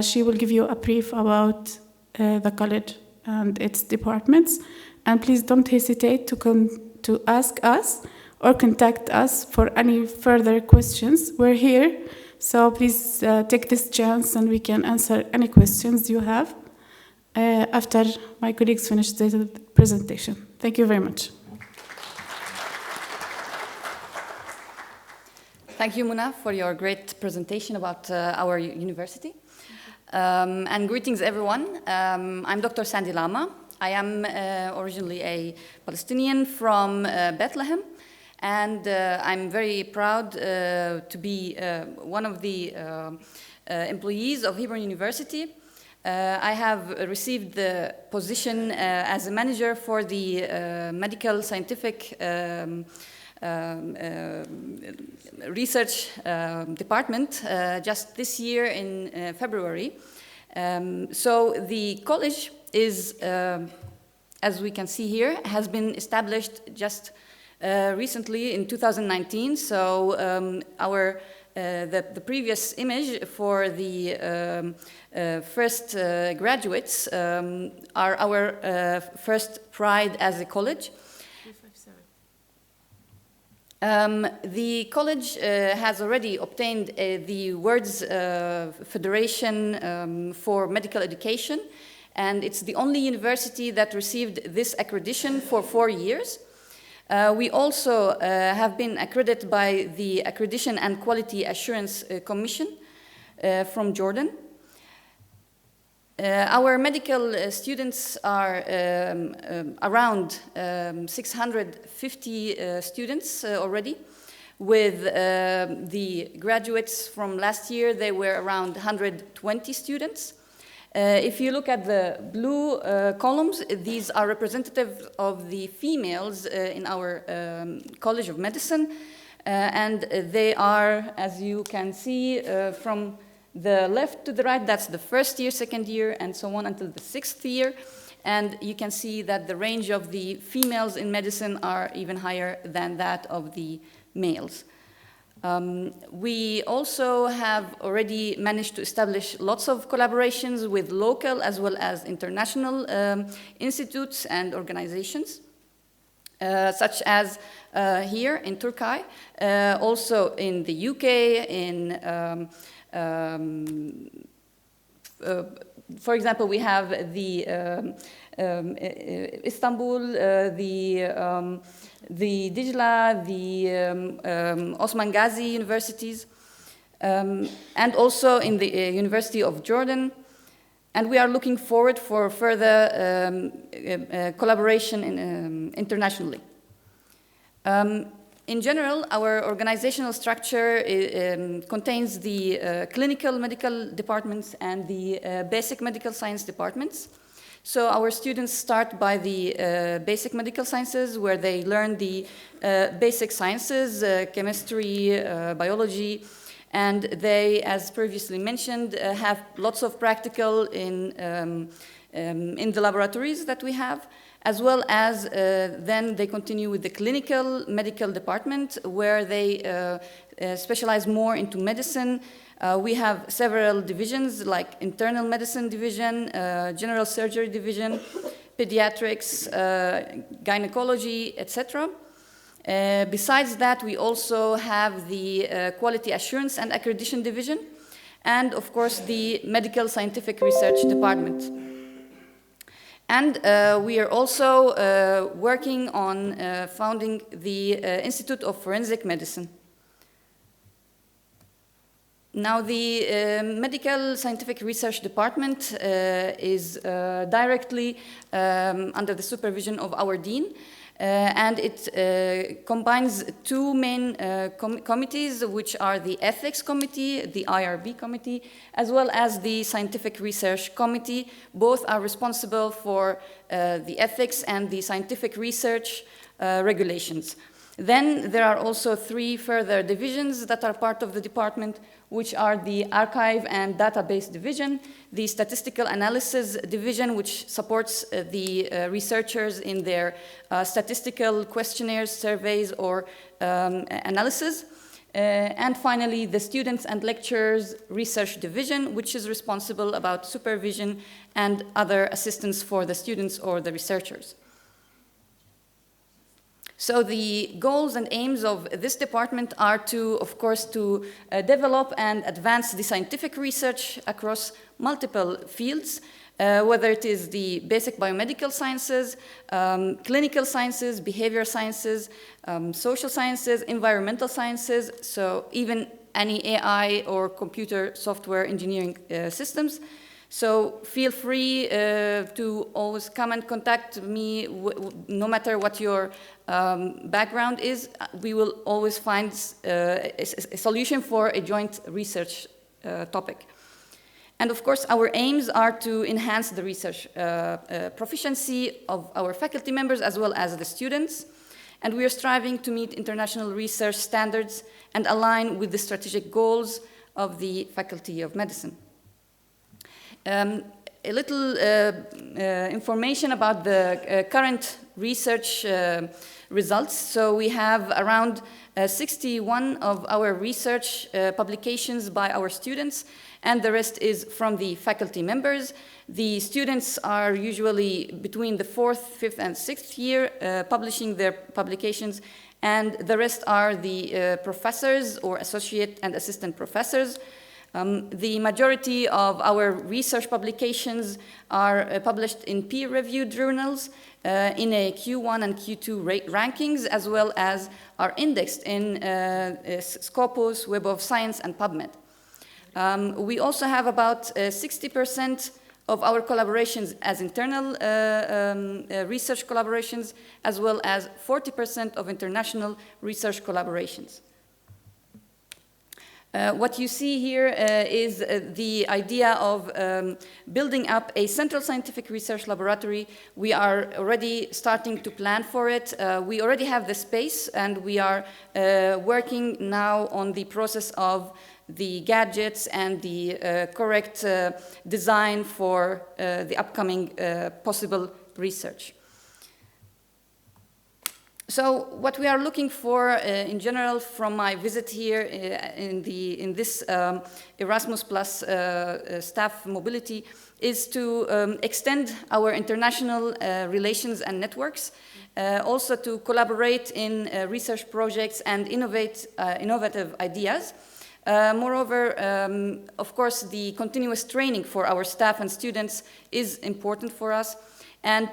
She will give you a brief about the college and its departments. And please don't hesitate to ask us or contact us for any further questions. We're here, so please take this chance and we can answer any questions you have after my colleagues finish the presentation. Thank you very much. Thank you, Muna, for your great presentation about our university. And greetings, everyone. I'm Dr. Sandy Lama. I am originally a Palestinian from Bethlehem, and I'm very proud to be one of the employees of Hebron University. I have received the position as a manager for the medical scientific research department just this year in February. So the college is, as we can see here, has been established just recently in 2019. So the previous image for the first graduates are our first pride as a college. The college has already obtained the World's Federation for Medical Education, and it's the only university that received this accreditation for 4 years. We also have been accredited by the Accreditation and Quality Assurance Commission from Jordan. Our medical students are around 650 students already. With the graduates from last year, they were around 120 students. If you look at the blue columns, these are representative of the females in our College of Medicine. And they are, as you can see, from the left to the right, that's the first year, second year, and so on until the 6th year. And you can see that the range of the females in medicine are even higher than that of the males. We also have already managed to establish lots of collaborations with local as well as international institutes and organizations, such as here in Turkey, also in the UK, in for example, we have the Istanbul, the Dijla, the Osman Ghazi universities, and also in the University of Jordan. And we are looking forward for further collaboration internationally. In general, our organizational structure contains the clinical medical departments and the basic medical science departments. So our students start by the basic medical sciences, where they learn the basic sciences, chemistry, biology, and they, as previously mentioned, have lots of practical in the laboratories that we have, as well as then they continue with the clinical medical department, where they specialize more into medicine. We have several divisions, like internal medicine division, general surgery division, pediatrics, gynecology, etc. Besides that, we also have the quality assurance and accreditation division, and of course the medical scientific research department. And we are also working on founding the Institute of Forensic Medicine. Now, the Medical Scientific Research Department is directly under the supervision of our dean, and it combines two main committees, which are the Ethics Committee, the IRB Committee, as well as the Scientific Research Committee. Both are responsible for the ethics and the scientific research regulations. Then there are also three further divisions that are part of the department, which are the Archive and Database Division, the Statistical Analysis Division, which supports the researchers in their statistical questionnaires, surveys, or analysis. And finally, the Students and Lecturers Research Division, which is responsible about supervision and other assistance for the students or the researchers. So the goals and aims of this department are to, of course, to develop and advance the scientific research across multiple fields, whether it is the basic biomedical sciences, clinical sciences, behavior sciences, social sciences, environmental sciences, so even any AI or computer software engineering systems. So feel free to always come and contact me, no matter what your background is. We will always find a solution for a joint research topic. And of course, our aims are to enhance the research proficiency of our faculty members as well as the students. And we are striving to meet international research standards and align with the strategic goals of the Faculty of Medicine. A little information about the current research results. So we have around 61 of our research publications by our students, and the rest is from the faculty members. The students are usually between the 4th, 5th, and 6th year publishing their publications, and the rest are the professors or associate and assistant professors. The majority of our research publications are published in peer-reviewed journals in a Q1 and Q2 rankings, as well as are indexed in Scopus, Web of Science, and PubMed. We also have about 60% of our collaborations as internal research collaborations, as well as 40% of international research collaborations. What you see here is the idea of building up a central scientific research laboratory. We are already starting to plan for it. We already have the space, and we are working now on the process of the gadgets and the correct design for the upcoming possible research. So what we are looking for in general from my visit here in this Erasmus Plus staff mobility is to extend our international relations and networks, also to collaborate in research projects and innovative ideas. Moreover, of course, the continuous training for our staff and students is important for us. And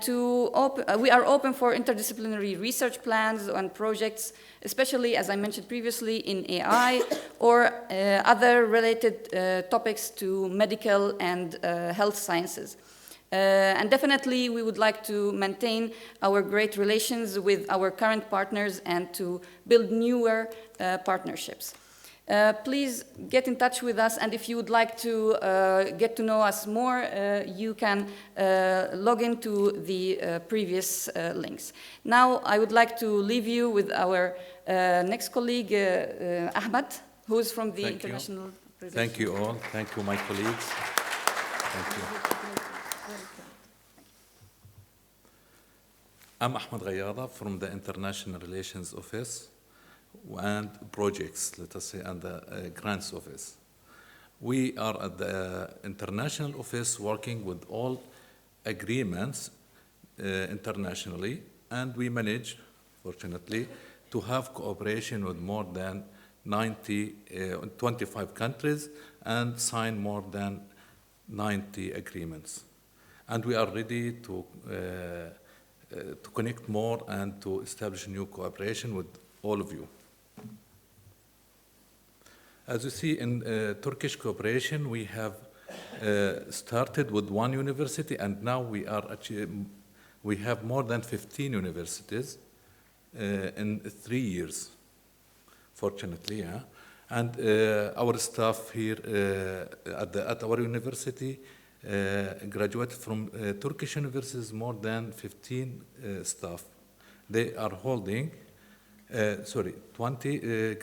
we are open for interdisciplinary research plans and projects, especially, as I mentioned previously, in AI or other related topics to medical and health sciences. And definitely, we would like to maintain our great relations with our current partners and to build newer partnerships. Please get in touch with us, and if you would like to get to know us more, you can log into the previous links. Now, I would like to leave you with our next colleague, Ahmad, who is from the International Relations. Thank you all. Thank you, my colleagues. Thank you. I'm Ahmad Ghayada from the International Relations Office and projects, let us say, and the grants office. We are at the international office working with all agreements internationally, and we manage, fortunately, to have cooperation with more than 25 countries and sign more than 90 agreements. And we are ready to connect more and to establish new cooperation with all of you. As you see in Turkish cooperation, we have started with one university, and now we have more than 15 universities in 3 years, fortunately. Yeah? And our staff here at our university graduated from Turkish universities, more than 15 staff. They are holding 20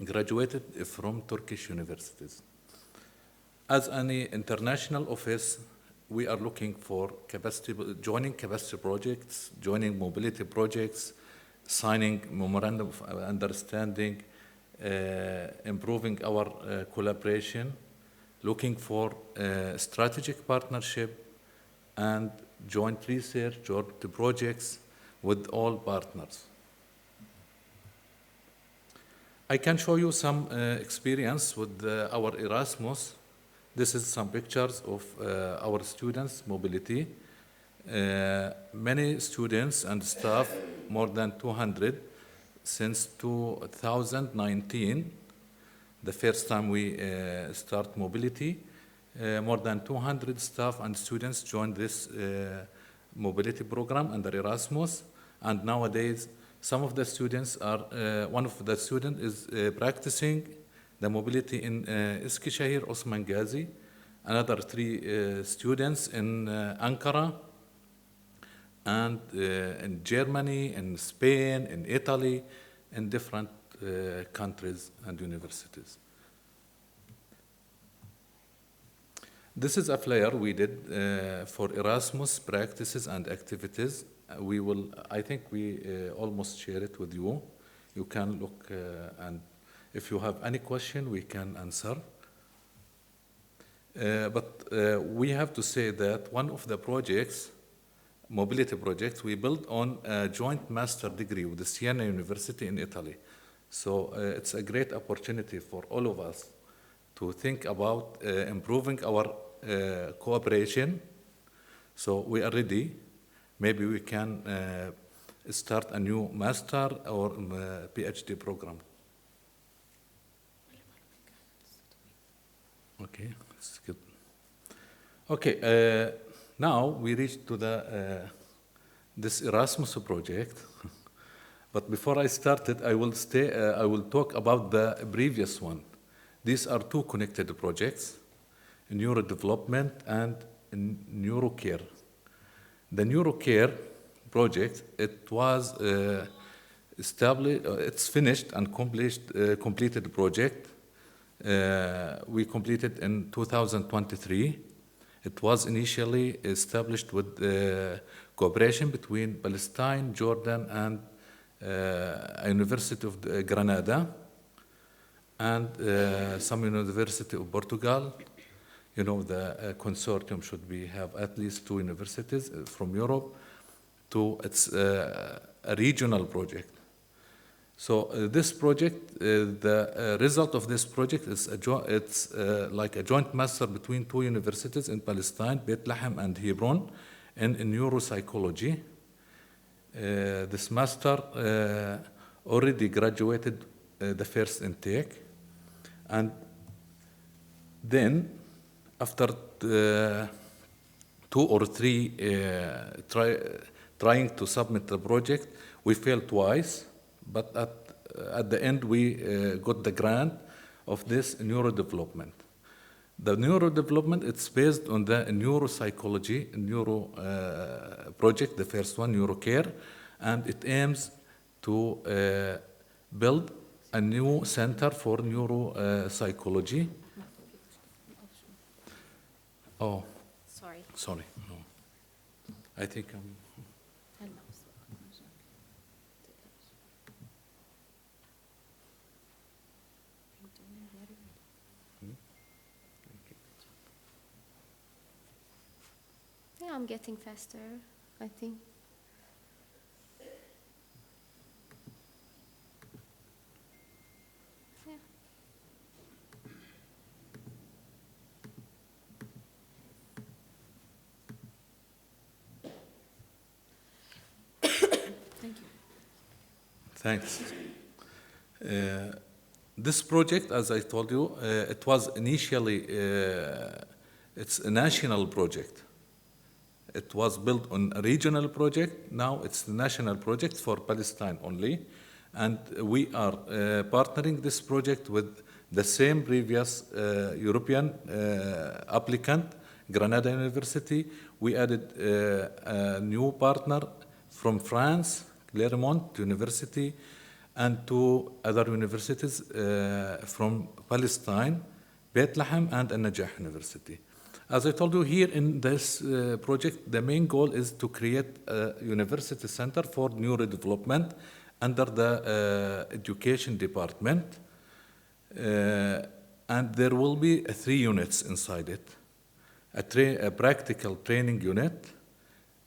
graduated from Turkish universities. As any international office, we are looking for joining capacity projects, joining mobility projects, signing memorandum of understanding, improving our collaboration, looking for strategic partnership and joint research or the projects with all partners. I can show you some experience with our Erasmus This is some pictures of our students' mobility. Many students and staff, more than 200, since 2019, the first time we start mobility. More than 200 staff and students joined this mobility program under Erasmus, and nowadays some of the students are, one of the students is practicing the mobility in Eskişehir, Osman Gazi, another 3 students in Ankara, and in Germany, in Spain, in Italy, in different countries and universities. This is a flyer we did for Erasmus practices and activities. I think we almost share it with you. You can look, and if you have any question, we can answer. But we have to say that one of the projects, mobility projects, we built on a joint master degree with the Siena University in Italy. So it's a great opportunity for all of us to think about improving our cooperation. So we are ready. Maybe we can start a new master or PhD program. Okay, that's good. Okay, now we reach to the this Erasmus project. But before I start it, I will talk about the previous one. These are 2 connected projects, neurodevelopment and neurocare. The neurocare project, it was established, it's finished and completed project. We completed in 2023. It was initially established with cooperation between Palestine, Jordan, and University of Granada, and some University of Portugal. You know, the consortium should have at least 2 universities from Europe. It's a regional project. So this project, the result of this project is it's like a joint master between 2 universities in Palestine, Bethlehem and Hebron, in neuropsychology. This master already graduated the first intake, and then after 2 or 3 trying to submit the project, we failed twice, but at the end we got the grant of this neurodevelopment. The neurodevelopment, it's based on the neuropsychology project, the first one, neurocare, and it aims to build a new center for neuropsychology. Oh, sorry. No. I think I'm... Yeah, I'm getting faster, I think. Yeah. Thank you. Thanks. This project, as I told you, it was initially, it's a national project. It was built on a regional project. Now it's the national project for Palestine only. And we are partnering this project with the same previous European applicant, Granada University. We added a new partner from France, Clermont University, and 2 other universities from Palestine, Bethlehem and An-Najah University. As I told you, here in this project, the main goal is to create a university center for neurodevelopment under the education department. And there will be 3 units inside it. A practical training unit,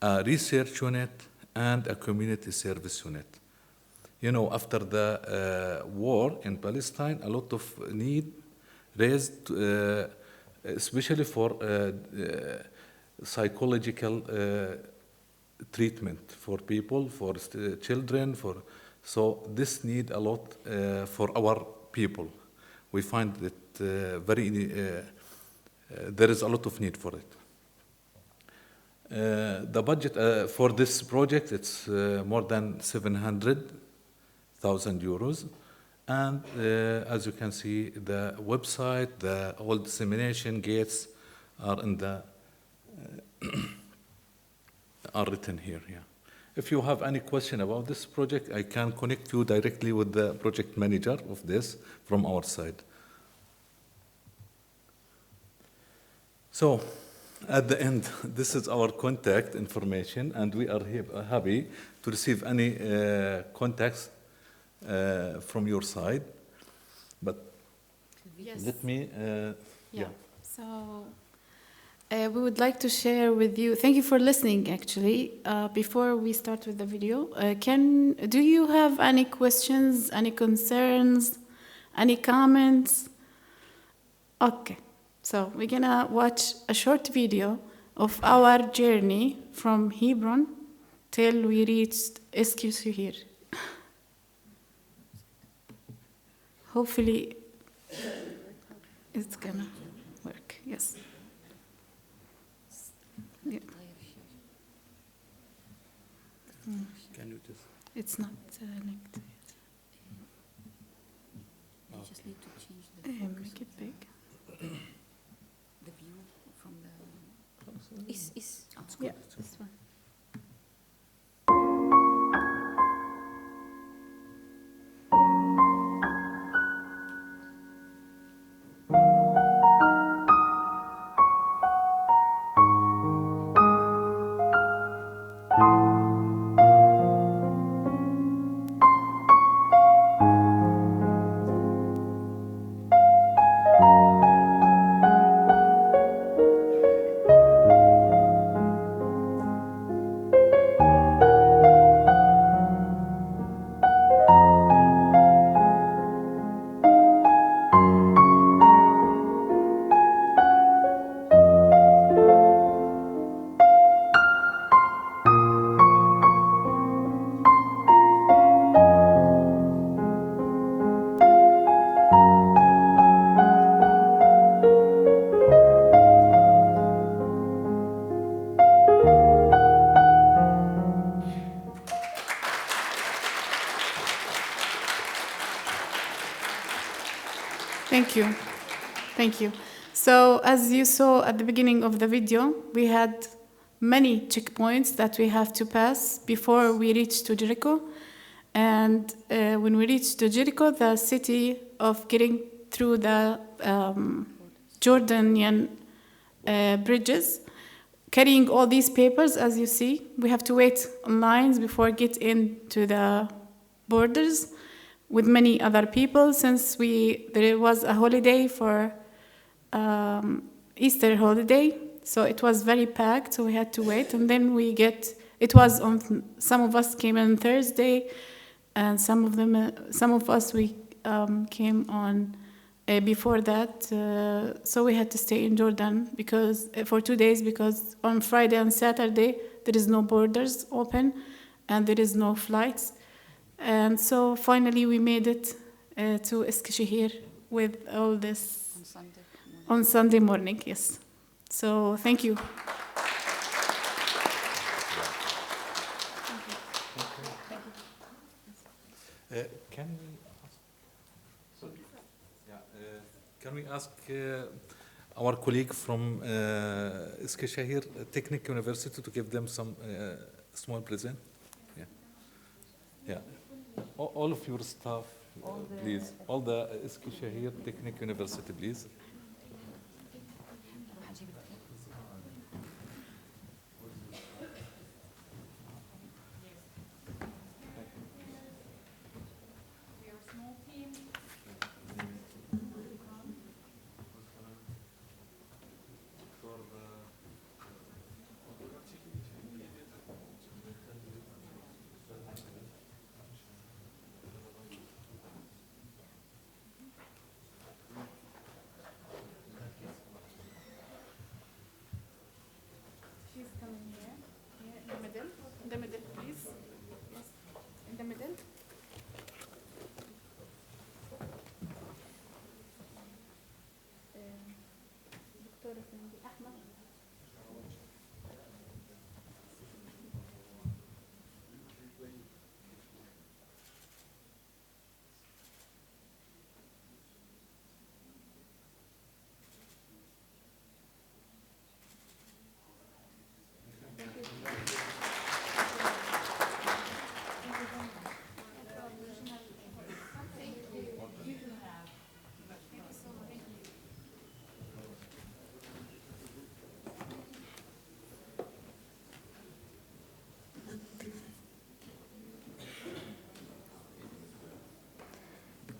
a research unit, and a community service unit. You know, after the war in Palestine, a lot of need raised especially for psychological treatment for people, for children, so this need a lot for our people. We find that there is a lot of need for it. The budget for this project, it's more than 700,000 euros. And as you can see, the website, all dissemination gates are in the are written here. Yeah. If you have any question about this project, I can connect you directly with the project manager of this from our side. So, at the end, this is our contact information, and we are happy to receive any contacts from your side. But yes. Let me, yeah. So we would like to share with you. Thank you for listening. Actually, before we start with the video, do you have any questions, any concerns, any comments? Okay. So we're gonna watch a short video of our journey from Hebron till we reached Eskişehir. Hopefully it's gonna work, yes. Yeah. Can you just... It's not linked. You just need to change the Make it big. The view from the... Yeah, this one. Thank you. Thank you. So as you saw at the beginning of the video, we had many checkpoints that we have to pass before we reach to Jericho. And when we reached to Jericho, the city of getting through the Jordanian bridges, carrying all these papers, as you see, we have to wait on lines before get into the borders with many other people, since there was a holiday for Easter holiday, so it was very packed, so we had to wait. And then some of us came on Thursday, and some of us we came on before that, so we had to stay in Jordan for 2 days, because on Friday and Saturday there is no borders open and there is no flights. And so finally we made it to Eskişehir with all this on Sunday morning, yes. So thank you. Can we ask our colleague from Eskişehir Technical University to give them some small present? Yeah. Yeah. All of your staff, please. All the Eskişehir Technical University, please.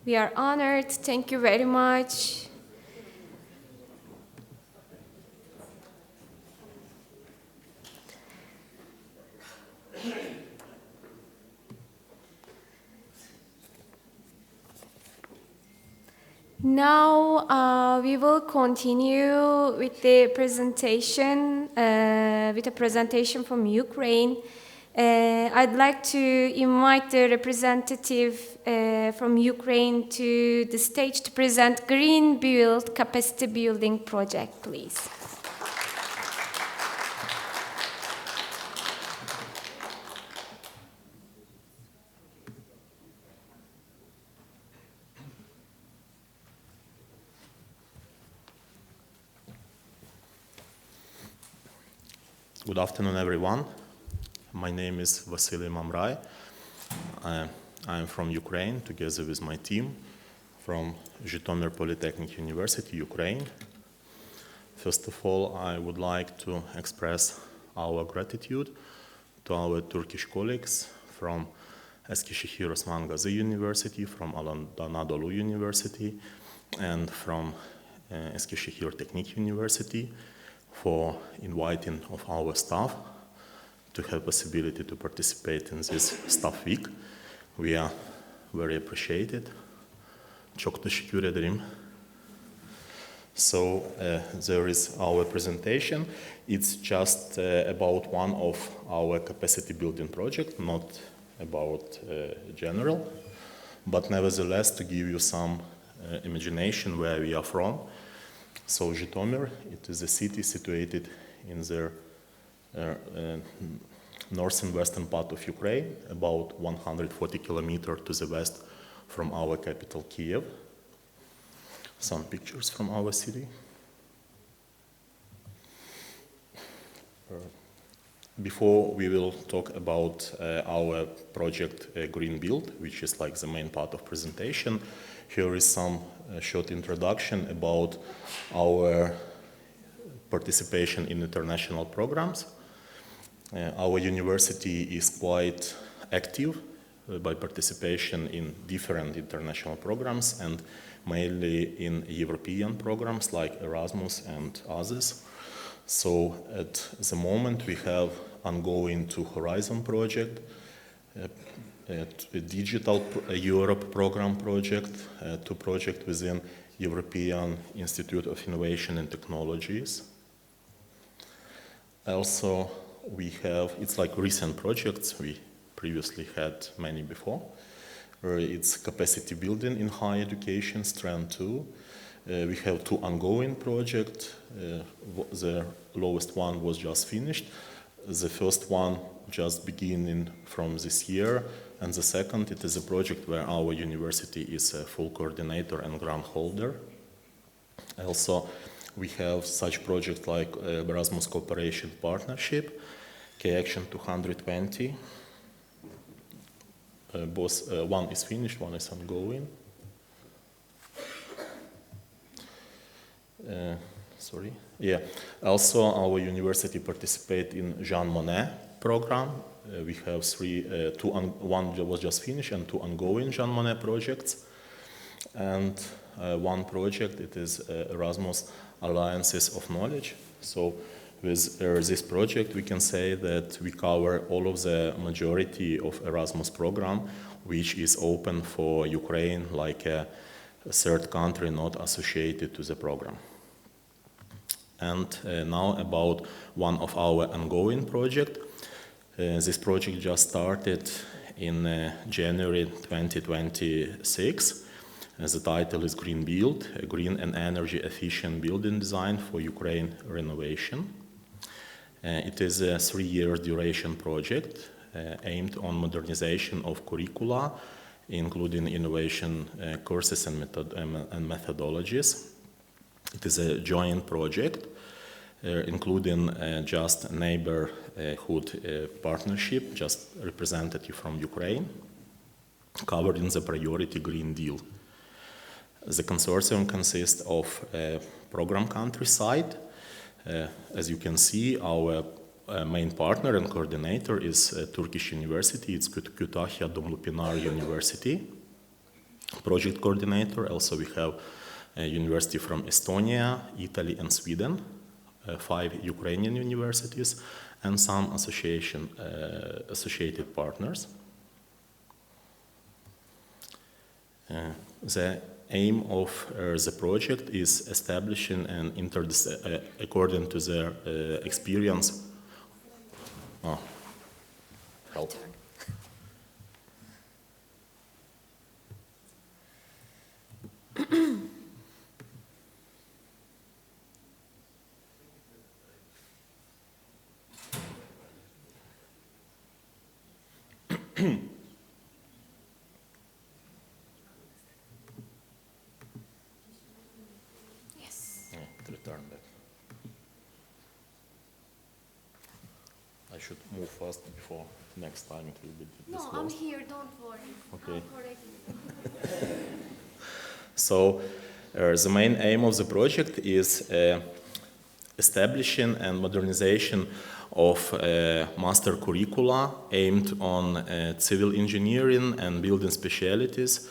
We are honored. Thank you very much. Now we will continue with the presentation, with a presentation from Ukraine. I'd like to invite the representative from Ukraine to the stage to present Green Build Capacity Building Project, please. Good afternoon, everyone. My name is Vasily Mamrai. I am from Ukraine, together with my team from Zhytomyr Polytechnic University, Ukraine. First of all, I would like to express our gratitude to our Turkish colleagues from Eskişehir Osman Gazi University, from Anadolu University, and from Eskişehir Technical University for inviting of our staff to have possibility to participate in this staff week. We are very appreciated. Çok teşekkür ederim. So there is our presentation. It's just about one of our capacity building project, not about general, but nevertheless to give you some imagination where we are from. So Zhytomyr, it is a city situated in the northern western part of Ukraine, about 140 kilometers to the west from our capital Kiev. Some pictures from our city. Before we will talk about our project Green Build, which is like the main part of presentation, here is some short introduction about our participation in international programs. Our university is quite active by participation in different international programs and mainly in European programs like Erasmus and others. So at the moment we have ongoing Two Horizon project, a Digital Europe program project, two projects within European Institute of Innovation and Technologies. Also we have, it's like recent projects, we previously had many before. It's capacity building in higher education, Strand 2. We have two ongoing projects. The lowest one was just finished. The first one just beginning from this year. And the second, it is a project where our university is a full coordinator and grant holder. Also, we have such projects like Erasmus Cooperation Partnership, K-Action 220. Both, one is finished, one is ongoing. Sorry. Yeah. Also, our university participate in Jean Monnet program. We have one was just finished and two ongoing Jean Monnet projects. And one project, it is Erasmus Alliances of Knowledge. So with this project, we can say that we cover all of the majority of Erasmus program, which is open for Ukraine like a third country not associated to the program. And now about one of our ongoing project. This project just started in January 2026. The title is Green Build, a green and energy efficient building design for Ukraine renovation. It is a 3-year duration project aimed on modernization of curricula, including innovation courses and methodologies. It is a joint project, including just neighborhood partnership, just representative from Ukraine, covering the priority Green Deal. The consortium consists of a program countryside. As you can see, our main partner and coordinator is Turkish University. It's Kütahya Dumlupinar University. Project coordinator, also we have a university from Estonia, Italy, and Sweden, 5 Ukrainian universities, and some associated partners. The aim of the project is establishing an according to their experience. Oh, help. Return back. I should move fast before next time it will be disclosed. No, I'm here, don't worry. Okay. So the main aim of the project is establishing and modernization of master curricula aimed on civil engineering and building specialties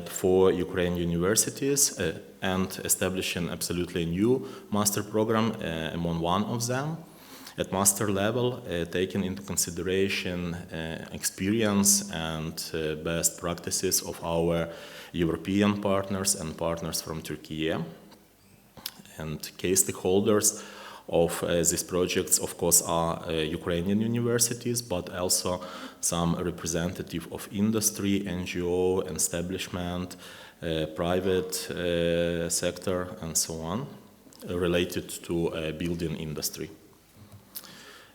for Ukrainian universities and establishing absolutely new master program among one of them. At master level, taking into consideration experience and best practices of our European partners and partners from Turkey. And key stakeholders of these projects, of course, are Ukrainian universities, but also some representative of industry, NGO, establishment, private sector, and so on, related to building industry.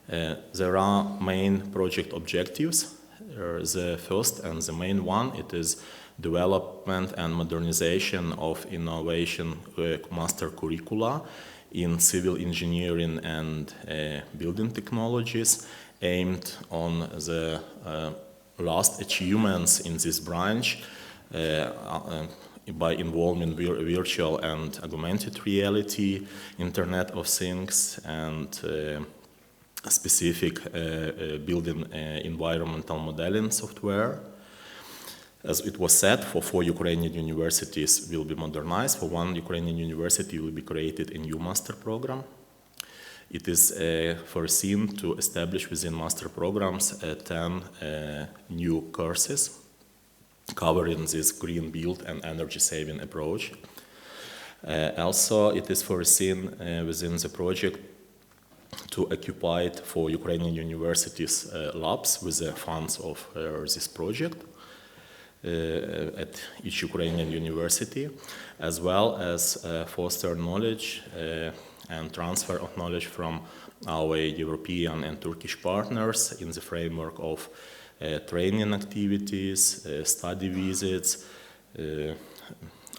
There are main project objectives. The first and the main one, it is development and modernization of innovation master curricula in civil engineering and building technologies, aimed on the last achievements in this branch by involving virtual and augmented reality, Internet of Things, and specific building environmental modeling software. As it was said, for 4 Ukrainian universities will be modernized. For 1 Ukrainian university will be created a new master program. It is foreseen to establish within master programs 10 new courses covering this green build and energy saving approach. Also, it is foreseen within the project to occupy it for Ukrainian universities labs with the funds of this project. At each Ukrainian university, as well as foster knowledge and transfer of knowledge from our European and Turkish partners in the framework of training activities, study visits,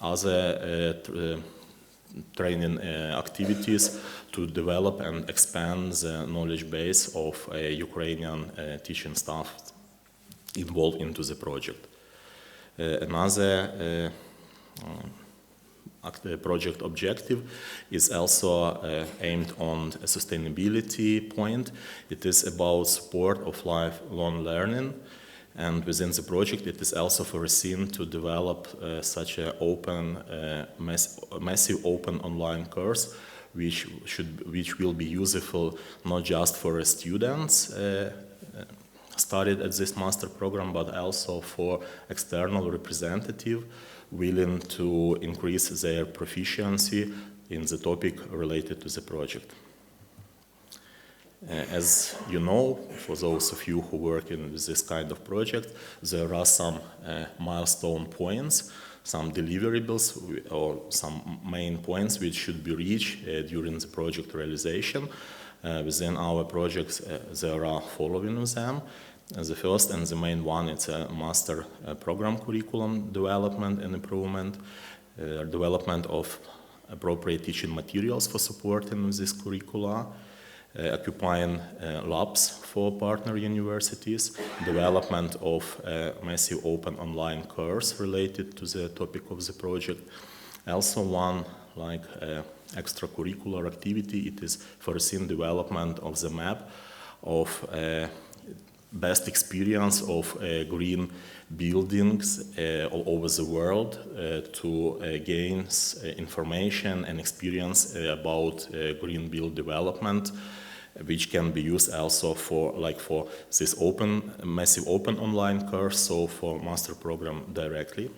other training activities to develop and expand the knowledge base of Ukrainian teaching staff involved into the project. Another project objective is also aimed on a sustainability point. It is about support of lifelong learning, and within the project it is also foreseen to develop such an open, massive open online course which will be useful not just for students studied at this master program, but also for external representative willing to increase their proficiency in the topic related to the project. As you know, for those of you who work in this kind of project, there are some milestone points. some deliverables or some main points which should be reached during the project realization. Within our projects, there are following of them. The first and the main one, it's a master program curriculum development and improvement, development of appropriate teaching materials for supporting this curricula, occupying labs for partner universities, development of a massive open online course related to the topic of the project. Also one like extracurricular activity, it is foreseen development of the map of best experience of green buildings all over the world to gain information and experience about green build development, which can be used also for this massive open online course, so for master program directly.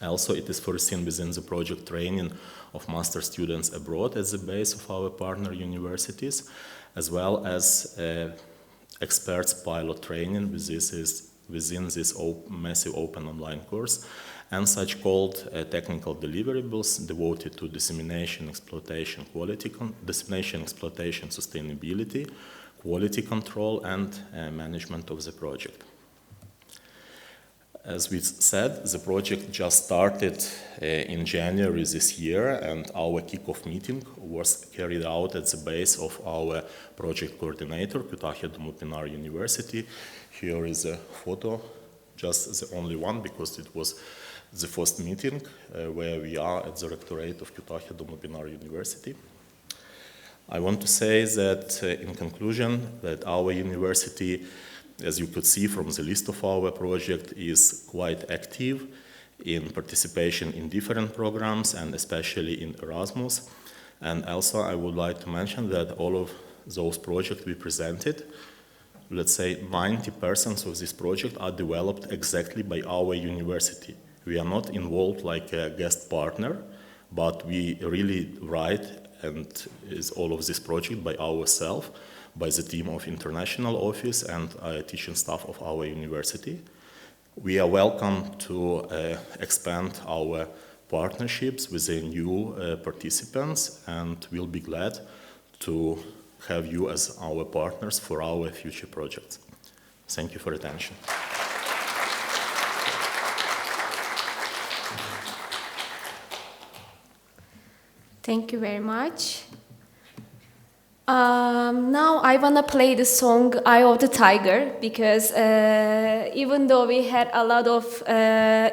Also, it is foreseen within the project training of master students abroad as the base of our partner universities, as well as experts pilot training within this massive open online course, and such called technical deliverables devoted to dissemination, exploitation, dissemination, exploitation, sustainability, quality control, and management of the project. As we said, the project just started in January this year, and our kickoff meeting was carried out at the base of our project coordinator, Kütahya Dumlupınar University. Here is a photo, just the only one, because it was the first meeting where we are at the rectorate of Kütahya Dumlupınar University. I want to say that in conclusion, that our university, as you could see from the list of our project, is quite active in participation in different programs and especially in Erasmus. And also I would like to mention that all of those projects we presented, let's say 90% of this project are developed exactly by our university. We are not involved like a guest partner, but we really write and is all of this project by ourselves, by the team of international office and teaching staff of our university. We are welcome to expand our partnerships with the new participants, and we'll be glad to have you as our partners for our future projects. Thank you for your attention. Thank you very much. Now I wanna play the song Eye of the Tiger, because even though we had a lot of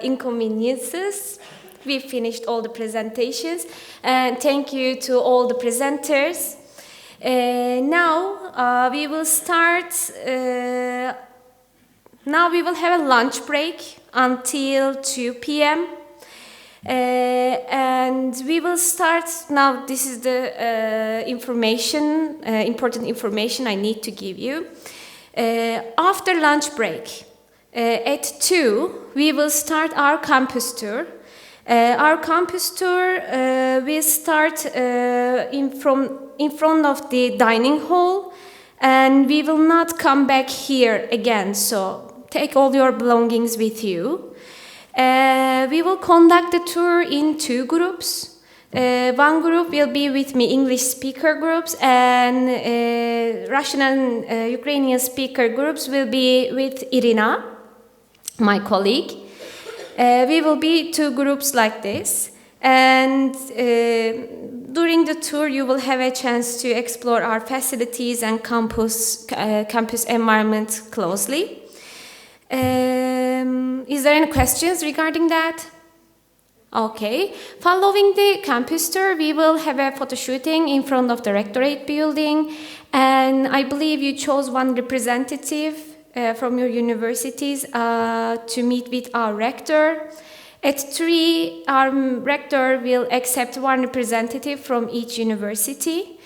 inconveniences, we finished all the presentations, and thank you to all the presenters. Now we will start, now we will have a lunch break until 2 p.m. And we will start now. This is the important information I need to give you. After lunch break, at 2, we will start our campus tour. Our campus tour will start in front of the dining hall, and we will not come back here again. So take all your belongings with you. We will conduct the tour in 2 groups. One group will be with me, English speaker groups, and Russian and Ukrainian speaker groups will be with Irina, my colleague. We will be 2 groups like this, and during the tour you will have a chance to explore our facilities and campus environment closely. Is there any questions regarding that? Okay. Following the campus tour, we will have a photo shooting in front of the rectorate building, and I believe you chose one representative from your universities to meet with our rector. At 3, our rector will accept one representative from each university.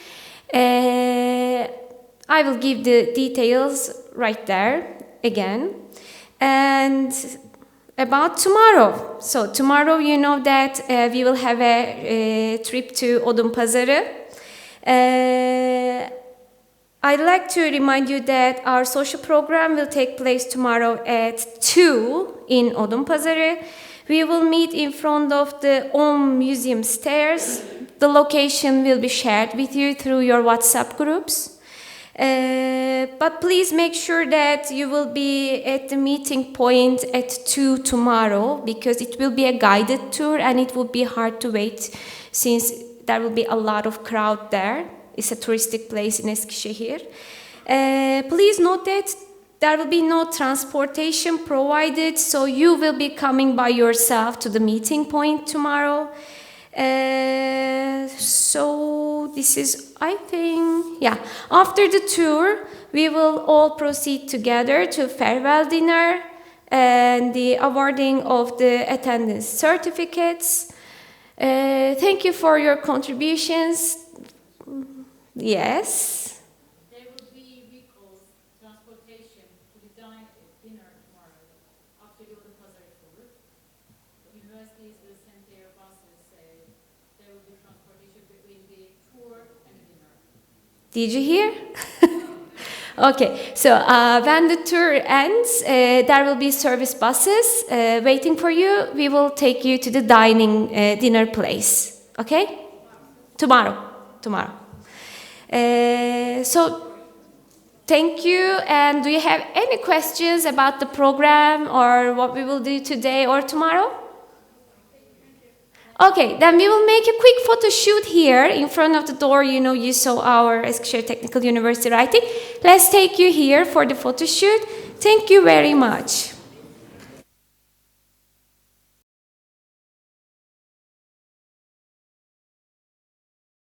I will give the details right there again. And about tomorrow. So tomorrow, you know that we will have a trip to Odunpazarı. I'd like to remind you that our social program will take place tomorrow at 2 in Odunpazarı. We will meet in front of the OM Museum stairs. The location will be shared with you through your WhatsApp groups. But please make sure that you will be at the meeting point at 2 tomorrow, because it will be a guided tour and it will be hard to wait since there will be a lot of crowd there. It's a touristic place in Eskişehir. Please note that there will be no transportation provided, so you will be coming by yourself to the meeting point tomorrow. So this is, I think, yeah. After the tour, we will all proceed together to farewell dinner and the awarding of the attendance certificates. Thank you for your contributions. Yes. There will be vehicles, transportation to the dinner tomorrow after the Pazar tour. Universities will send their buses. There will be transportation between the tour and the dinner. Did you hear? Okay, so when the tour ends, there will be service buses waiting for you. We will take you to the dining dinner place. Okay? Tomorrow. So thank you. And do you have any questions about the program or what we will do today or tomorrow? Okay, then we will make a quick photo shoot here in front of the door. You know, you saw our Eskişehir Technical University writing. Let's take you here for the photo shoot. Thank you very much.